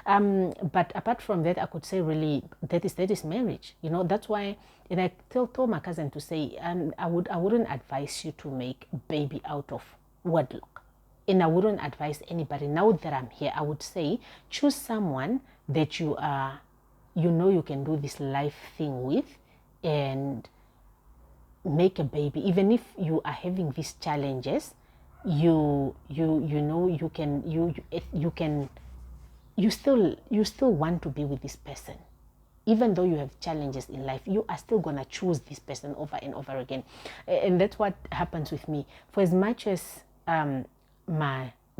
S1: But apart from that, I could say really that is marriage. You know, that's why, and I told my cousin to say, I wouldn't advise you to make baby out of wedlock. And I wouldn't advise anybody. Now that I'm here, I would say choose someone that you can do this life thing with, and make a baby. Even if you are having these challenges, you still want to be with this person. Even though you have challenges in life, you are still gonna choose this person over and over again. And that's what happens with me. For as much as there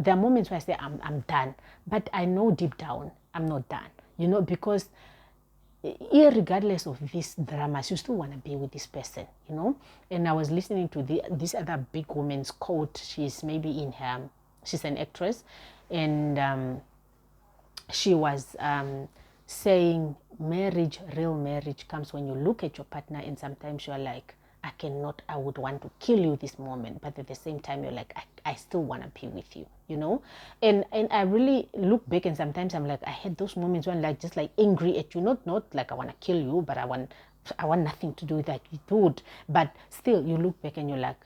S1: are moments where I say I'm done, but I know deep down I'm not done. You know, because irregardless of these dramas, you still want to be with this person, you know. And I was listening to this other big woman's quote. She's maybe she's an actress, and she was saying real marriage comes when you look at your partner and sometimes you're like, I would want to kill you this moment, but at the same time you're like, I still want to be with you, you know. And I really look back, and sometimes I'm like, I had those moments when I'm just like angry at you, not like I want to kill you, but I want nothing to do with that, dude. But still, you look back and you're like,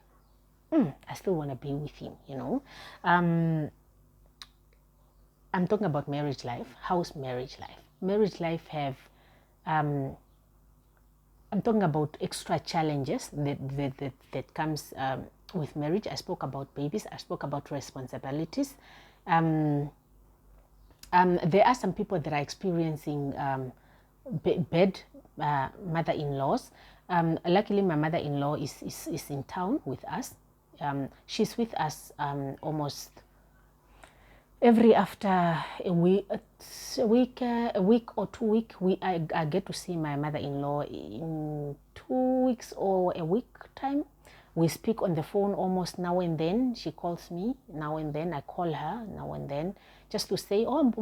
S1: I still want to be with him, you know. I'm talking about marriage life. How's marriage life? Marriage life have I'm talking about extra challenges that comes with marriage. I spoke about babies. I spoke about responsibilities. There are some people that are experiencing bad mother-in-laws. Luckily, my mother-in-law is in town with us. She's with us almost every after a week or 2 weeks. I get to see my mother-in-law in 2 weeks or a week time. We speak on the phone almost now and then. She calls me now and then. I call her now and then just to say, how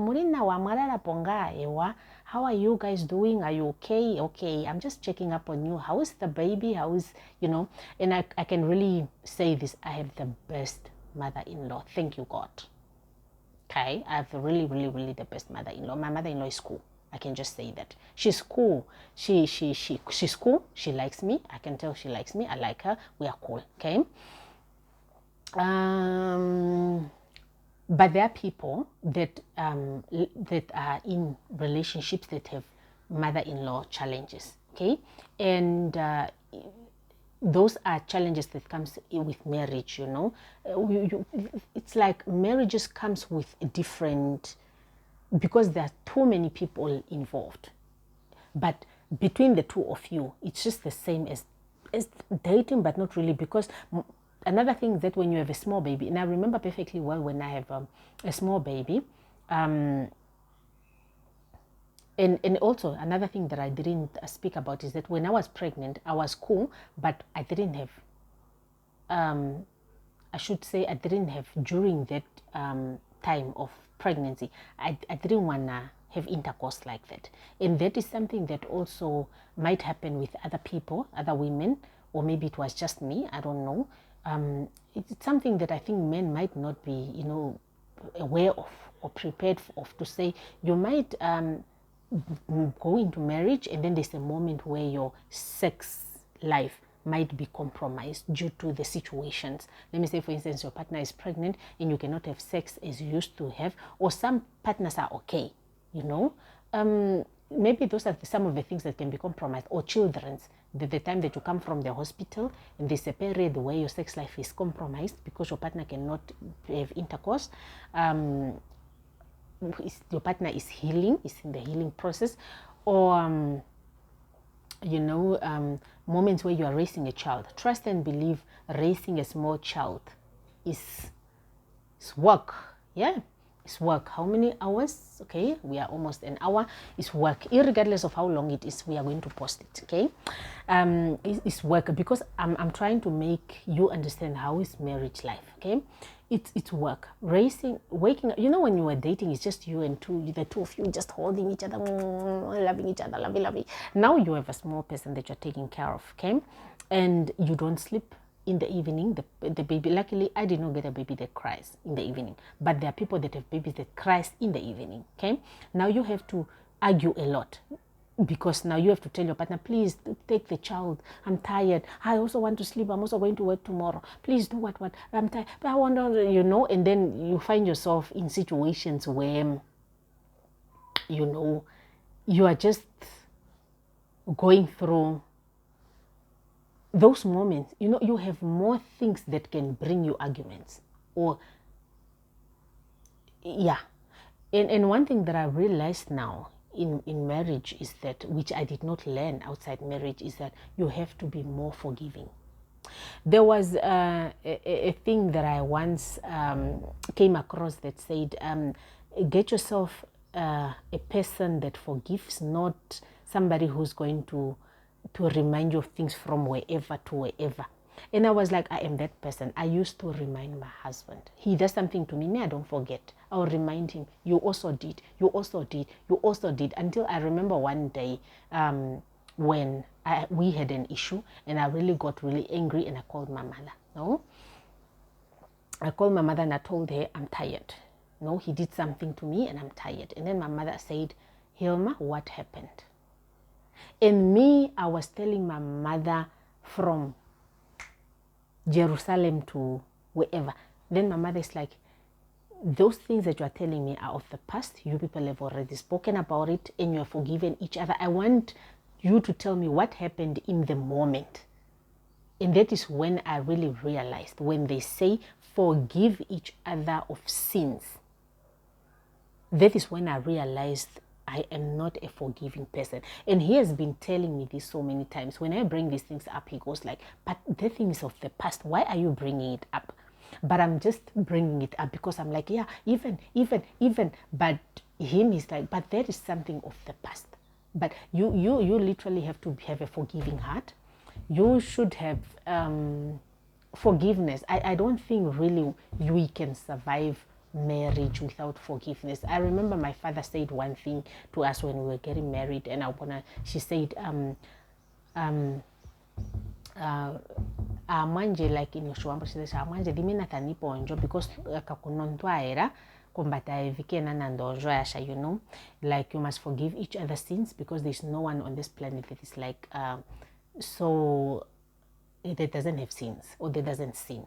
S1: are you guys doing? Are you okay? Okay, I'm just checking up on you. How is the baby? How is, you know? And I can really say this. I have the best mother-in-law. Thank you, God. Okay, I have really, really, really the best mother-in-law. My mother-in-law is cool. I can just say that. She's cool. She's cool. She likes me. I can tell she likes me. I like her. We are cool. Okay. But there are people that are in relationships that have mother-in-law challenges. Okay, and those are challenges that comes with marriage, you know. It's like marriages comes with a different, because there are too many people involved. But between the two of you, it's just the same as dating, but not really. Because another thing is that when you have a small baby, and I remember perfectly well when I have a small baby, and also another thing that I didn't speak about is that when I was pregnant, I was cool, but I didn't have, I should say I didn't have, during that time of pregnancy, I didn't want to have intercourse like that. And that is something that also might happen with other people, other women, or maybe it was just me, I don't know. It's something that I think men might not be, you know, aware of or prepared of, to say you might go into marriage and then there's a moment where your sex life might be compromised due to the situations. Let me say, for instance, your partner is pregnant and you cannot have sex as you used to have, or some partners are okay, you know. Maybe those are some of the things that can be compromised. Or children's, the time that you come from the hospital and there's a period where your sex life is compromised because your partner cannot have intercourse. your partner is healing, is in the healing process, or moments where you are raising a child. Trust and believe raising a small child is work. Yeah, it's work. How many hours? Okay, we are almost an hour. It's work. Irregardless of how long it is, we are going to post it. Okay, it's work because I'm trying to make you understand how is marriage life. Okay, it's work. Waking up. You know, when you were dating, it's just you and the two of you just holding each other, loving each other, lovey. Now you have a small person that you're taking care of. Okay, and you don't sleep in the evening. The baby, luckily I did not get a baby that cries in the evening, but there are people that have babies that cries in the evening. Okay, now you have to argue a lot because now you have to tell your partner, please take the child, I'm tired, I also want to sleep, I'm also going to work tomorrow, please do what I'm tired, but I want to, and then you find yourself in situations where you are just going through those moments. You have more things that can bring you arguments, or yeah. And one thing that I realized now in marriage is that, which I did not learn outside marriage, is that you have to be more forgiving. There was a thing that I once came across that said, get yourself a person that forgives, not somebody who's going to remind you of things from wherever to wherever. And I was like, I am that person. I used to remind my husband. He does something to me, I don't forget. I'll remind him, you also did, you also did, you also did. Until I remember one day when we had an issue and I really got really angry, and I called my mother. I called my mother and I told her, I'm tired. He did something to me and I'm tired. And then my mother said, Hilma, what happened? And me, I was telling my mother from Jerusalem to wherever. Then my mother is like, those things that you are telling me are of the past. You people have already spoken about it and you have forgiven each other. I want you to tell me what happened in the moment. And that is when I really realized, when they say forgive each other of sins, that is when I realized I am not a forgiving person. And he has been telling me this so many times. When I bring these things up, he goes like, but the thing is of the past. Why are you bringing it up? But I'm just bringing it up because I'm like, yeah, even. But him is like, but that is something of the past. But you literally have to have a forgiving heart. You should have forgiveness. I don't think really we can survive marriage without forgiveness. I remember my father said one thing to us when we were getting married, and she said, manje, like in Yoshua, she says, manje dimina taniponjo because kakunontwaera kombata evikena nandonjo yasha, like you must forgive each other's sins because there's no one on this planet that is like so that doesn't have sins or that doesn't sin,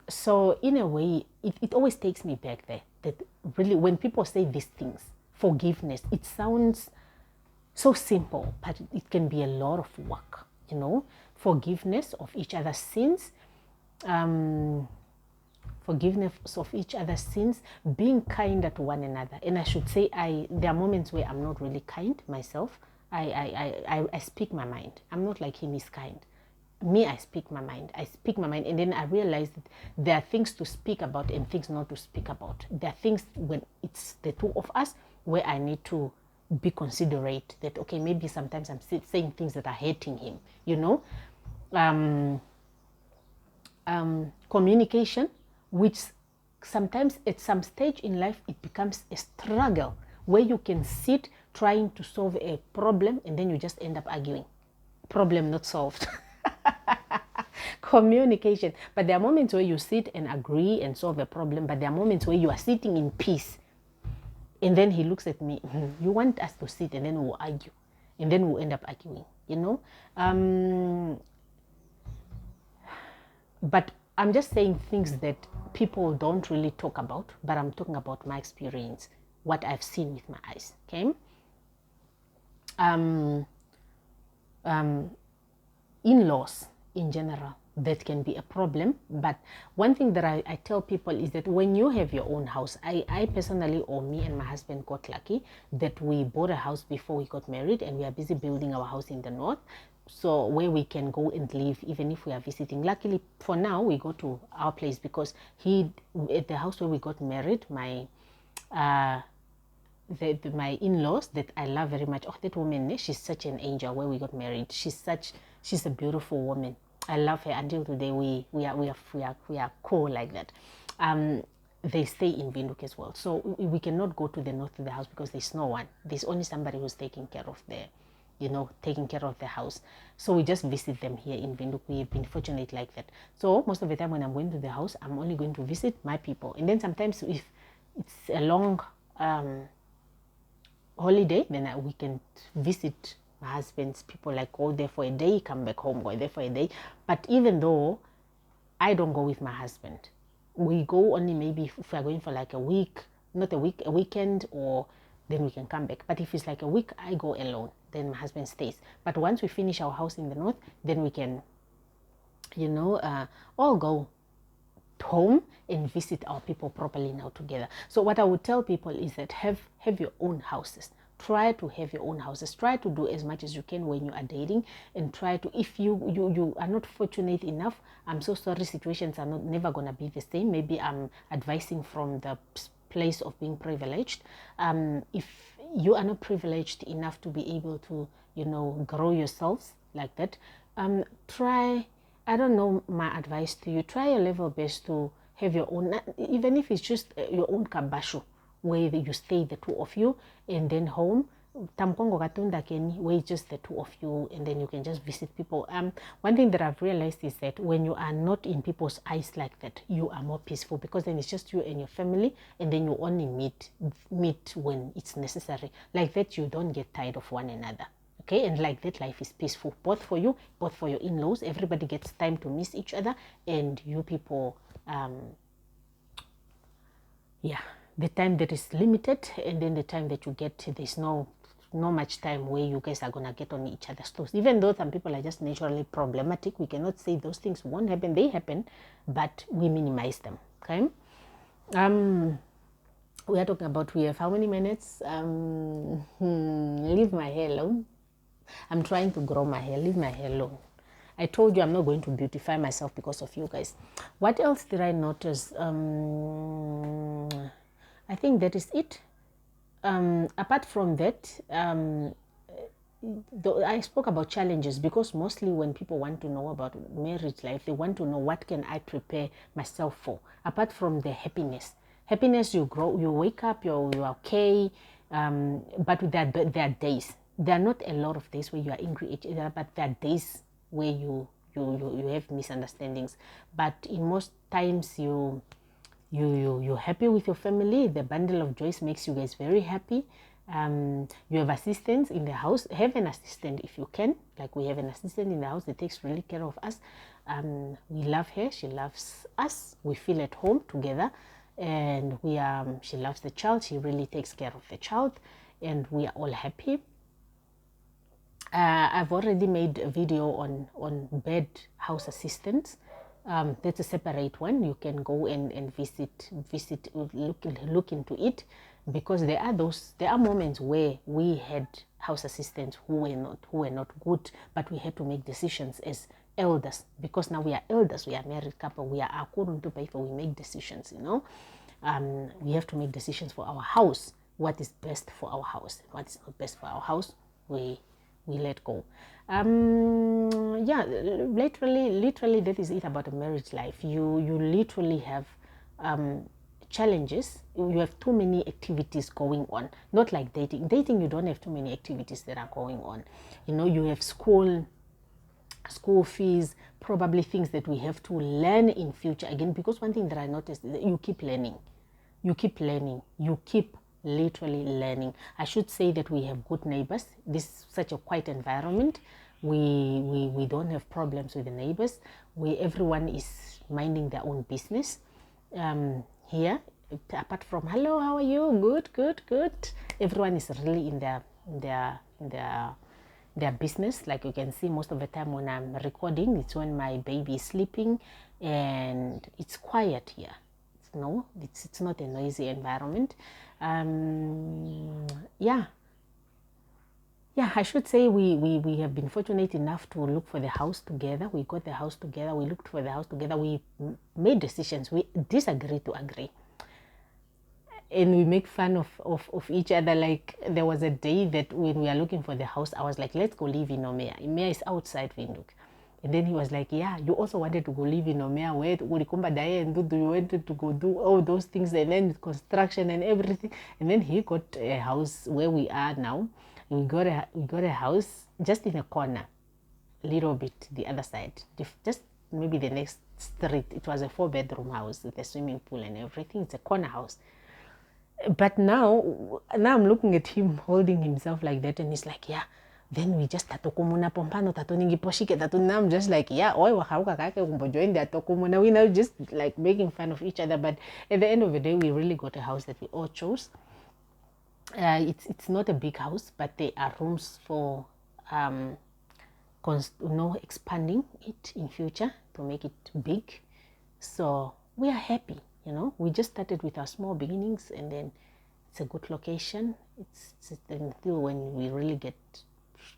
S1: so in a way it always takes me back there, that really when people say these things, forgiveness, it sounds so simple, but it can be a lot of work, forgiveness of each other's sins, forgiveness of each other's sins, being kinder to one another. And I should say, there are moments where I'm not really kind myself. I speak my mind. I'm not like him is kind. Me, I speak my mind. And then I realize that there are things to speak about and things not to speak about. There are things when it's the two of us where I need to be considerate that, okay, maybe sometimes I'm saying things that are hurting him, communication, which sometimes at some stage in life it becomes a struggle where you can sit trying to solve a problem and then you just end up arguing. Problem not solved. Communication. But there are moments where you sit and agree and solve a problem, but there are moments where you are sitting in peace. And then he looks at me, you want us to sit and then we'll argue. And then we'll end up arguing, But I'm just saying things that people don't really talk about, but I'm talking about my experience, what I've seen with my eyes, okay? In-laws in general, that can be a problem. But one thing that I tell people is that when you have your own house, I personally, or me and my husband, got lucky that we bought a house before we got married, and we are busy building our house in the north, so where we can go and live even if we are visiting. Luckily for now, we go to our place because at the house where we got married, my my in-laws that I love very much. Oh, that woman, she's such an angel. Where we got married, she's a beautiful woman. I love her. Until today, we are cool like that. They stay in Windhoek as well, so we cannot go to the north of the house because there's no one. There's only somebody who's taking care of taking care of the house. So we just visit them here in Windhoek. We've been fortunate like that. So most of the time when I'm going to the house, I'm only going to visit my people. And then sometimes if it's a long holiday, then we can visit my husband's people, like go there for a day, come back home, go there for a day. But even though I don't go with my husband, we go only maybe if we're going for like a week, not a week, a weekend, or then we can come back. But if it's like a week, I go alone, then my husband stays. But once we finish our house in the north, then we can all go home and visit our people properly now together. So what I would tell people is that have your own houses. Try to have your own houses. Try to do as much as you can when you are dating, and try to, if you are not fortunate enough, I'm so sorry, situations are never gonna be the same. Maybe I'm advising from the place of being privileged. If you are not privileged enough to be able to grow yourselves like that, try, I don't know, my advice to you, try your level best to have your own, even if it's just your own kabasho, where you stay, the two of you, and then home, tamkongo katunda keni, where it's just the two of you, and then you can just visit people. One thing that I've realized is that when you are not in people's eyes like that, you are more peaceful, because then it's just you and your family, and then you only meet when it's necessary. Like that, you don't get tired of one another. Okay, and like that, life is peaceful, both for you, both for your in-laws. Everybody gets time to miss each other, and you people, the time that is limited, and then the time that you get, there's no much time where you guys are gonna get on each other's toes. Even though some people are just naturally problematic, we cannot say those things won't happen. They happen, but we minimize them. Okay. We are talking about, we have how many minutes? Leave my hair alone. I'm trying to grow my hair. Leave my hair alone. I told you I'm not going to beautify myself because of you guys. What else did I notice? I think that is it. Apart from that, I spoke about challenges, because mostly when people want to know about marriage life, they want to know what can I prepare myself for. Apart from the happiness, you grow, you wake up, you're okay. But there are days. There are not a lot of days where you are angry at each other, but there are days where you have misunderstandings. But in most times, you're happy with your family. The bundle of joys makes you guys very happy. You have assistants in the house. Have an assistant if you can. Like we have an assistant in the house that takes really care of us. We love her. She loves us. We feel at home together. And she loves the child. She really takes care of the child. And we are all happy. I've already made a video on bed house assistants. That's a separate one. You can go and visit, look into it, because there are moments where we had house assistants who were not good, but we had to make decisions as elders, because now we are elders, we are married couple, we are according to paper, we make decisions, we have to make decisions for our house. What is best for our house, what is not best for our house, we let go. Literally that is it about a marriage life. You literally have challenges. You have too many activities going on. Not like dating. You don't have too many activities that are going on. You have school fees, probably things that we have to learn in future again, because one thing that I noticed is that you keep learning. You keep literally learning. I should say that we have good neighbors. This is such a quiet environment. We don't have problems with the neighbors. Everyone is minding their own business. Here, apart from hello, how are you? Good. Everyone is really in their their business. Like you can see, most of the time when I'm recording, it's when my baby is sleeping and it's quiet here. It's not a noisy environment. Yeah, I should say we have been fortunate enough to look for the house together. We got the house together. We looked for the house together. We made decisions. We disagreed to agree. And we make fun of each other. Like there was a day that when we are looking for the house, I was like, let's go live in Omea. Omea is outside Windhoek. And then he was like, yeah, you also wanted to go live in Omea. Where you wanted to go do all those things and then construction and everything. And then he got a house where we are now. We got a house just in a corner, a little bit the other side, just maybe the next street. It was a 4-bedroom house with a swimming pool and everything. It's a corner house. But now I'm looking at him holding himself like that, and he's like, yeah, then we just tatokumuna pompano tatoningi poshike tatu. Now I'm just like, yeah, oi wakauka kake kumbojoin the tatokumuna. We now just like making fun of each other. But at the end of the day, we really got a house that we all chose. It's not a big house, but there are rooms for expanding it in future to make it big. So we are happy. We just started with our small beginnings, and then it's a good location. It's until when we really get,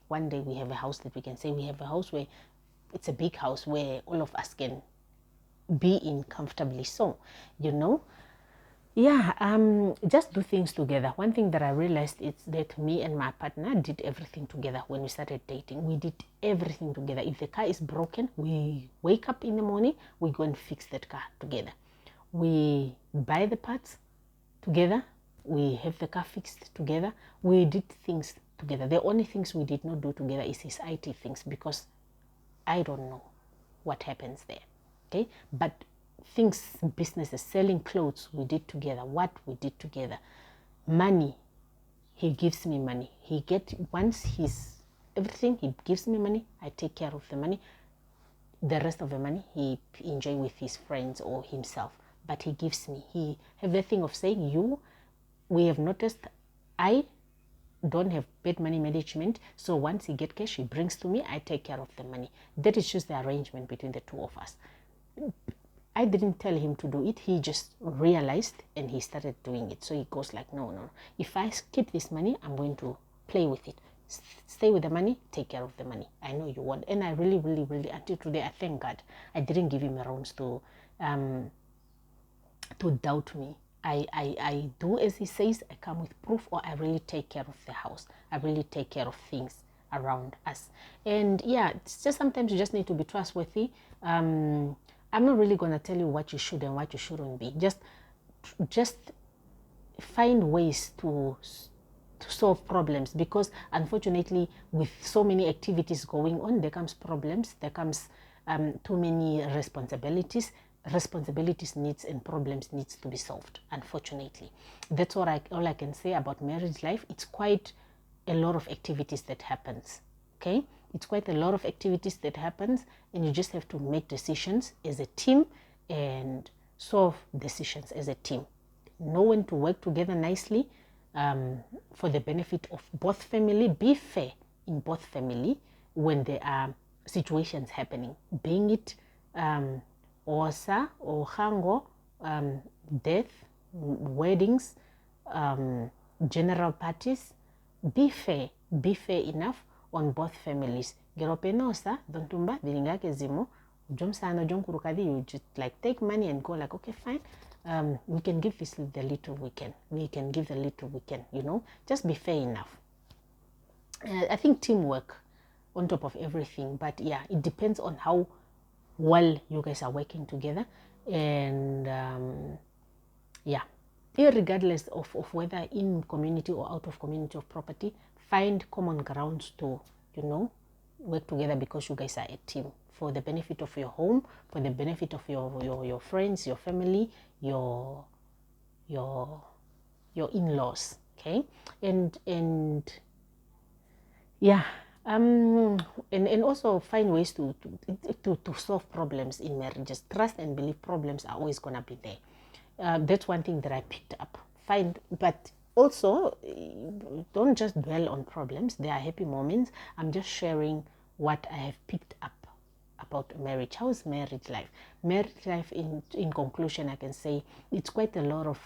S1: one day we have a house that we can say we have a house where it's a big house where all of us can be in comfortably. So, just do things together. One thing that I realized is that me and my partner did everything together when we started dating. We did everything together. If the car is broken, we wake up in the morning, we go and fix that car together. We buy the parts together. We have the car fixed together. We did things together. The only things we did not do together is his IT things, because I don't know what happens there. Okay, but things, businesses, selling clothes, we did together. What we did together. Money, he gives me money. Once he's everything, he gives me money. I take care of the money. The rest of the money he enjoy with his friends or himself. But he gives me. He have the thing of saying, we have noticed I don't have bad money management. So once he get cash, he brings to me. I take care of the money. That is just the arrangement between the two of us. I didn't tell him to do it. He just realized and he started doing it. So he goes like, no. If I keep this money, I'm going to play with it. Stay with the money, take care of the money. I know you want. And I really, really, really, until today, I thank God I didn't give him a rounds to doubt me. I do as he says. I come with proof, or I really take care of the house. I really take care of things around us. And yeah, it's just sometimes you just need to be trustworthy. I'm not really going to tell you what you should and what you shouldn't be. Just find ways to solve problems, because unfortunately with so many activities going on, there comes problems, there comes too many responsibilities needs and problems needs to be solved. Unfortunately, that's all I can say about marriage life. It's quite a lot of activities that happens. Okay, it's quite a lot of activities that happens, and you just have to make decisions as a team and solve decisions as a team. Know when to work together nicely for the benefit of both family. Be fair in both family when there are situations happening, being it osa or hango, death, weddings, general parties. Be fair enough on both families. Geropenosa, dontumba, dilingake zimo, jomsano jonkurukadi, you just like take money and go like, okay, fine. We can give this the little we can. We can give the little we can, just be fair enough. I think teamwork on top of everything, but yeah, it depends on how well you guys are working together. And irregardless of whether in community or out of community of property, find common grounds to work together, because you guys are a team, for the benefit of your home, for the benefit of your friends, your family, your in-laws. Okay, and yeah, and also find ways to solve problems in marriages. Trust and believe problems are always gonna be there. That's one thing that I picked up. But also, don't just dwell on problems. There are happy moments. I'm just sharing what I have picked up about marriage. How is marriage life? Marriage life, in conclusion, I can say it's quite a lot of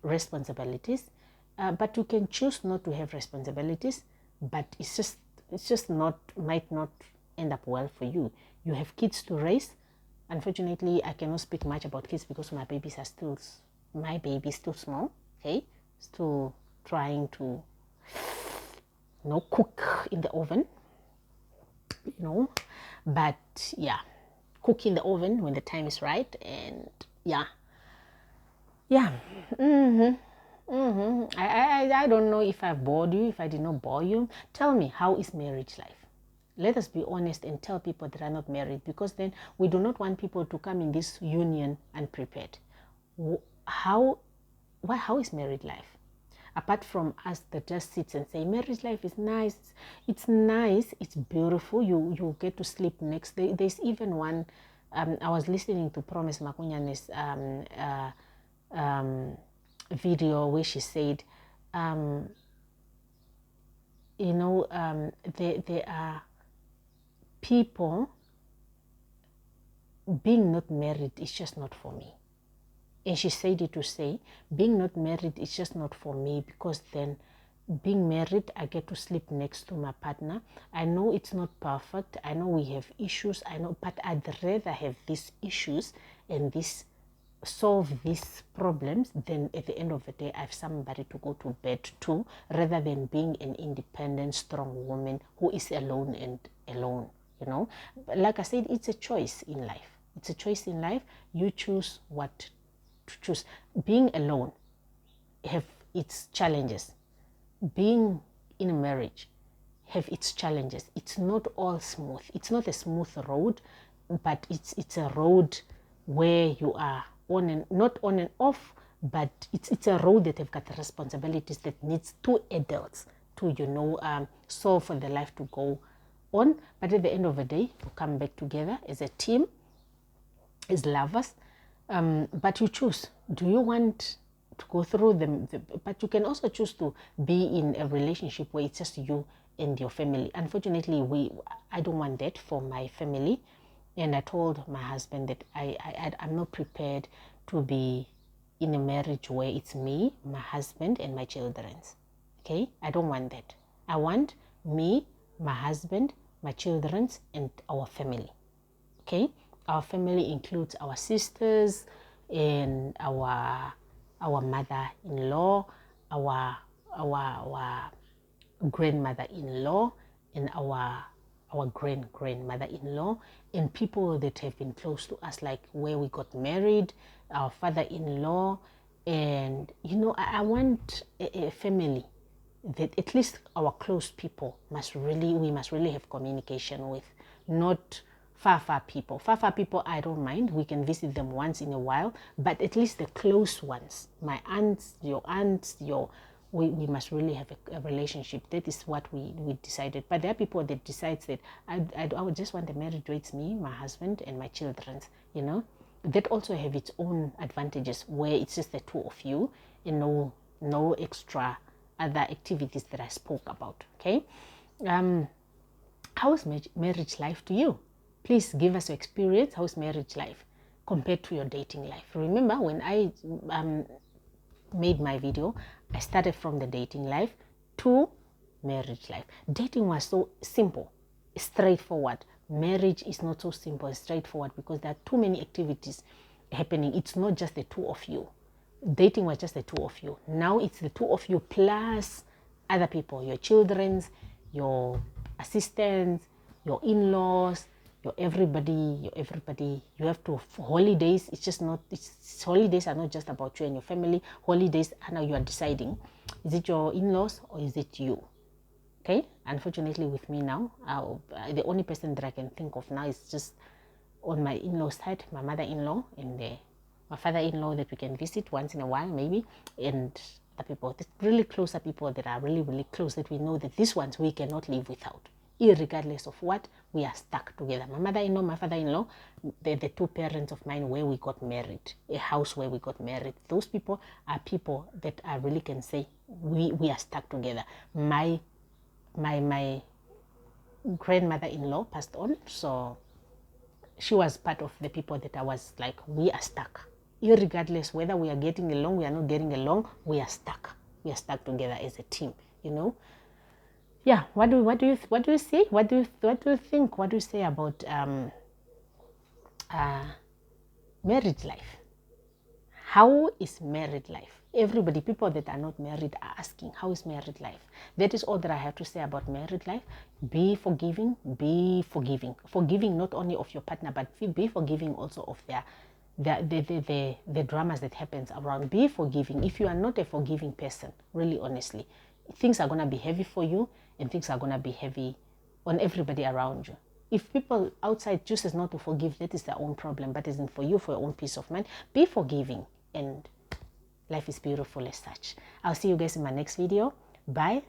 S1: responsibilities, but you can choose not to have responsibilities, but it's just not, might not end up well for you. You have kids to raise. Unfortunately, I cannot speak much about kids because my baby is still small, okay? Still trying to, cook in the oven, but yeah, cook in the oven when the time is right. And yeah. I don't know if I've bored you. If I did not bore you, tell me, how is marriage life? Let us be honest and tell people that are not married, because then we do not want people to come in this union unprepared. How is married life? Apart from us that just sits and say marriage life is nice, it's beautiful, you get to sleep next day. There's even one, I was listening to Promise Makunyane's video where she said, there are people, being not married is just not for me. And she said it to say, being not married is just not for me, because then being married, I get to sleep next to my partner. I know it's not perfect. I know we have issues. I know, but I'd rather have these issues and solve these problems than at the end of the day I have somebody to go to bed to, rather than being an independent, strong woman who is alone and alone. Like I said, it's a choice in life. It's a choice in life. You choose what to choose. Being alone have its challenges. Being in a marriage have its challenges. It's not all smooth. It's not a smooth road, but it's a road where you are not on and off, but it's a road that have got responsibilities that needs two adults to solve for the life to go on. But at the end of the day, you come back together as a team, as lovers. But you choose, do you want to go through them? But you can also choose to be in a relationship where it's just you and your family. Unfortunately, I don't want that for my family. And I told my husband that I'm not prepared to be in a marriage where it's me, my husband, and my children. Okay? I don't want that. I want me, my husband, my children, and our family. Okay? Our family includes our sisters and our mother-in-law, our grandmother-in-law, and our grandmother-in-law, and people that have been close to us, like where we got married, our father-in-law. And I want a family that at least our close people we must really have communication with, not far people. Far people, I don't mind. We can visit them once in a while, but at least the close ones, my aunts, we must really have a relationship. That is what we decided. But there are people that decides that I would just want a marriage where it's me, my husband, and my children. That also have its own advantages, where it's just the two of you and no extra other activities that I spoke about. Okay, how is marriage life to you? Please give us your experience. How is marriage life compared to your dating life? Remember, when I made my video, I started from the dating life to marriage life. Dating was so simple, straightforward. Marriage is not so simple and straightforward, because there are too many activities happening. It's not just the two of you. Dating was just the two of you. Now it's the two of you plus other people, your children, your assistants, your in-laws, your everybody. You have to, holidays, holidays are not just about you and your family. Holidays are now you are deciding, is it your in-laws or is it you? Okay, unfortunately with me now, the only person that I can think of now is just on my in-law side, my mother-in-law and my father-in-law that we can visit once in a while maybe, and the people, the really closer people that are really, really close, that we know that these ones we cannot live without. Irregardless of what, we are stuck together. My mother-in-law, my father-in-law, the two parents of mine where we got married, a house where we got married. Those people are people that I really can say we are stuck together. My grandmother-in-law passed on, so she was part of the people that I was like, we are stuck. Irregardless whether we are getting along, we are not getting along, we are stuck. We are stuck together as a team, you know. Yeah, what do you see? What do you think? What do you say about marriage life? How is married life? Everybody, people that are not married are asking, how is married life? That is all that I have to say about married life. Be forgiving, be forgiving. Forgiving not only of your partner, but be forgiving also of the dramas that happens around. Be forgiving. If you are not a forgiving person, really honestly, things are going to be heavy for you, and things are going to be heavy on everybody around you. If people outside chooses not to forgive, that is their own problem, but isn't for you, for your own peace of mind. Be forgiving, and life is beautiful as such. I'll see you guys in my next video. Bye.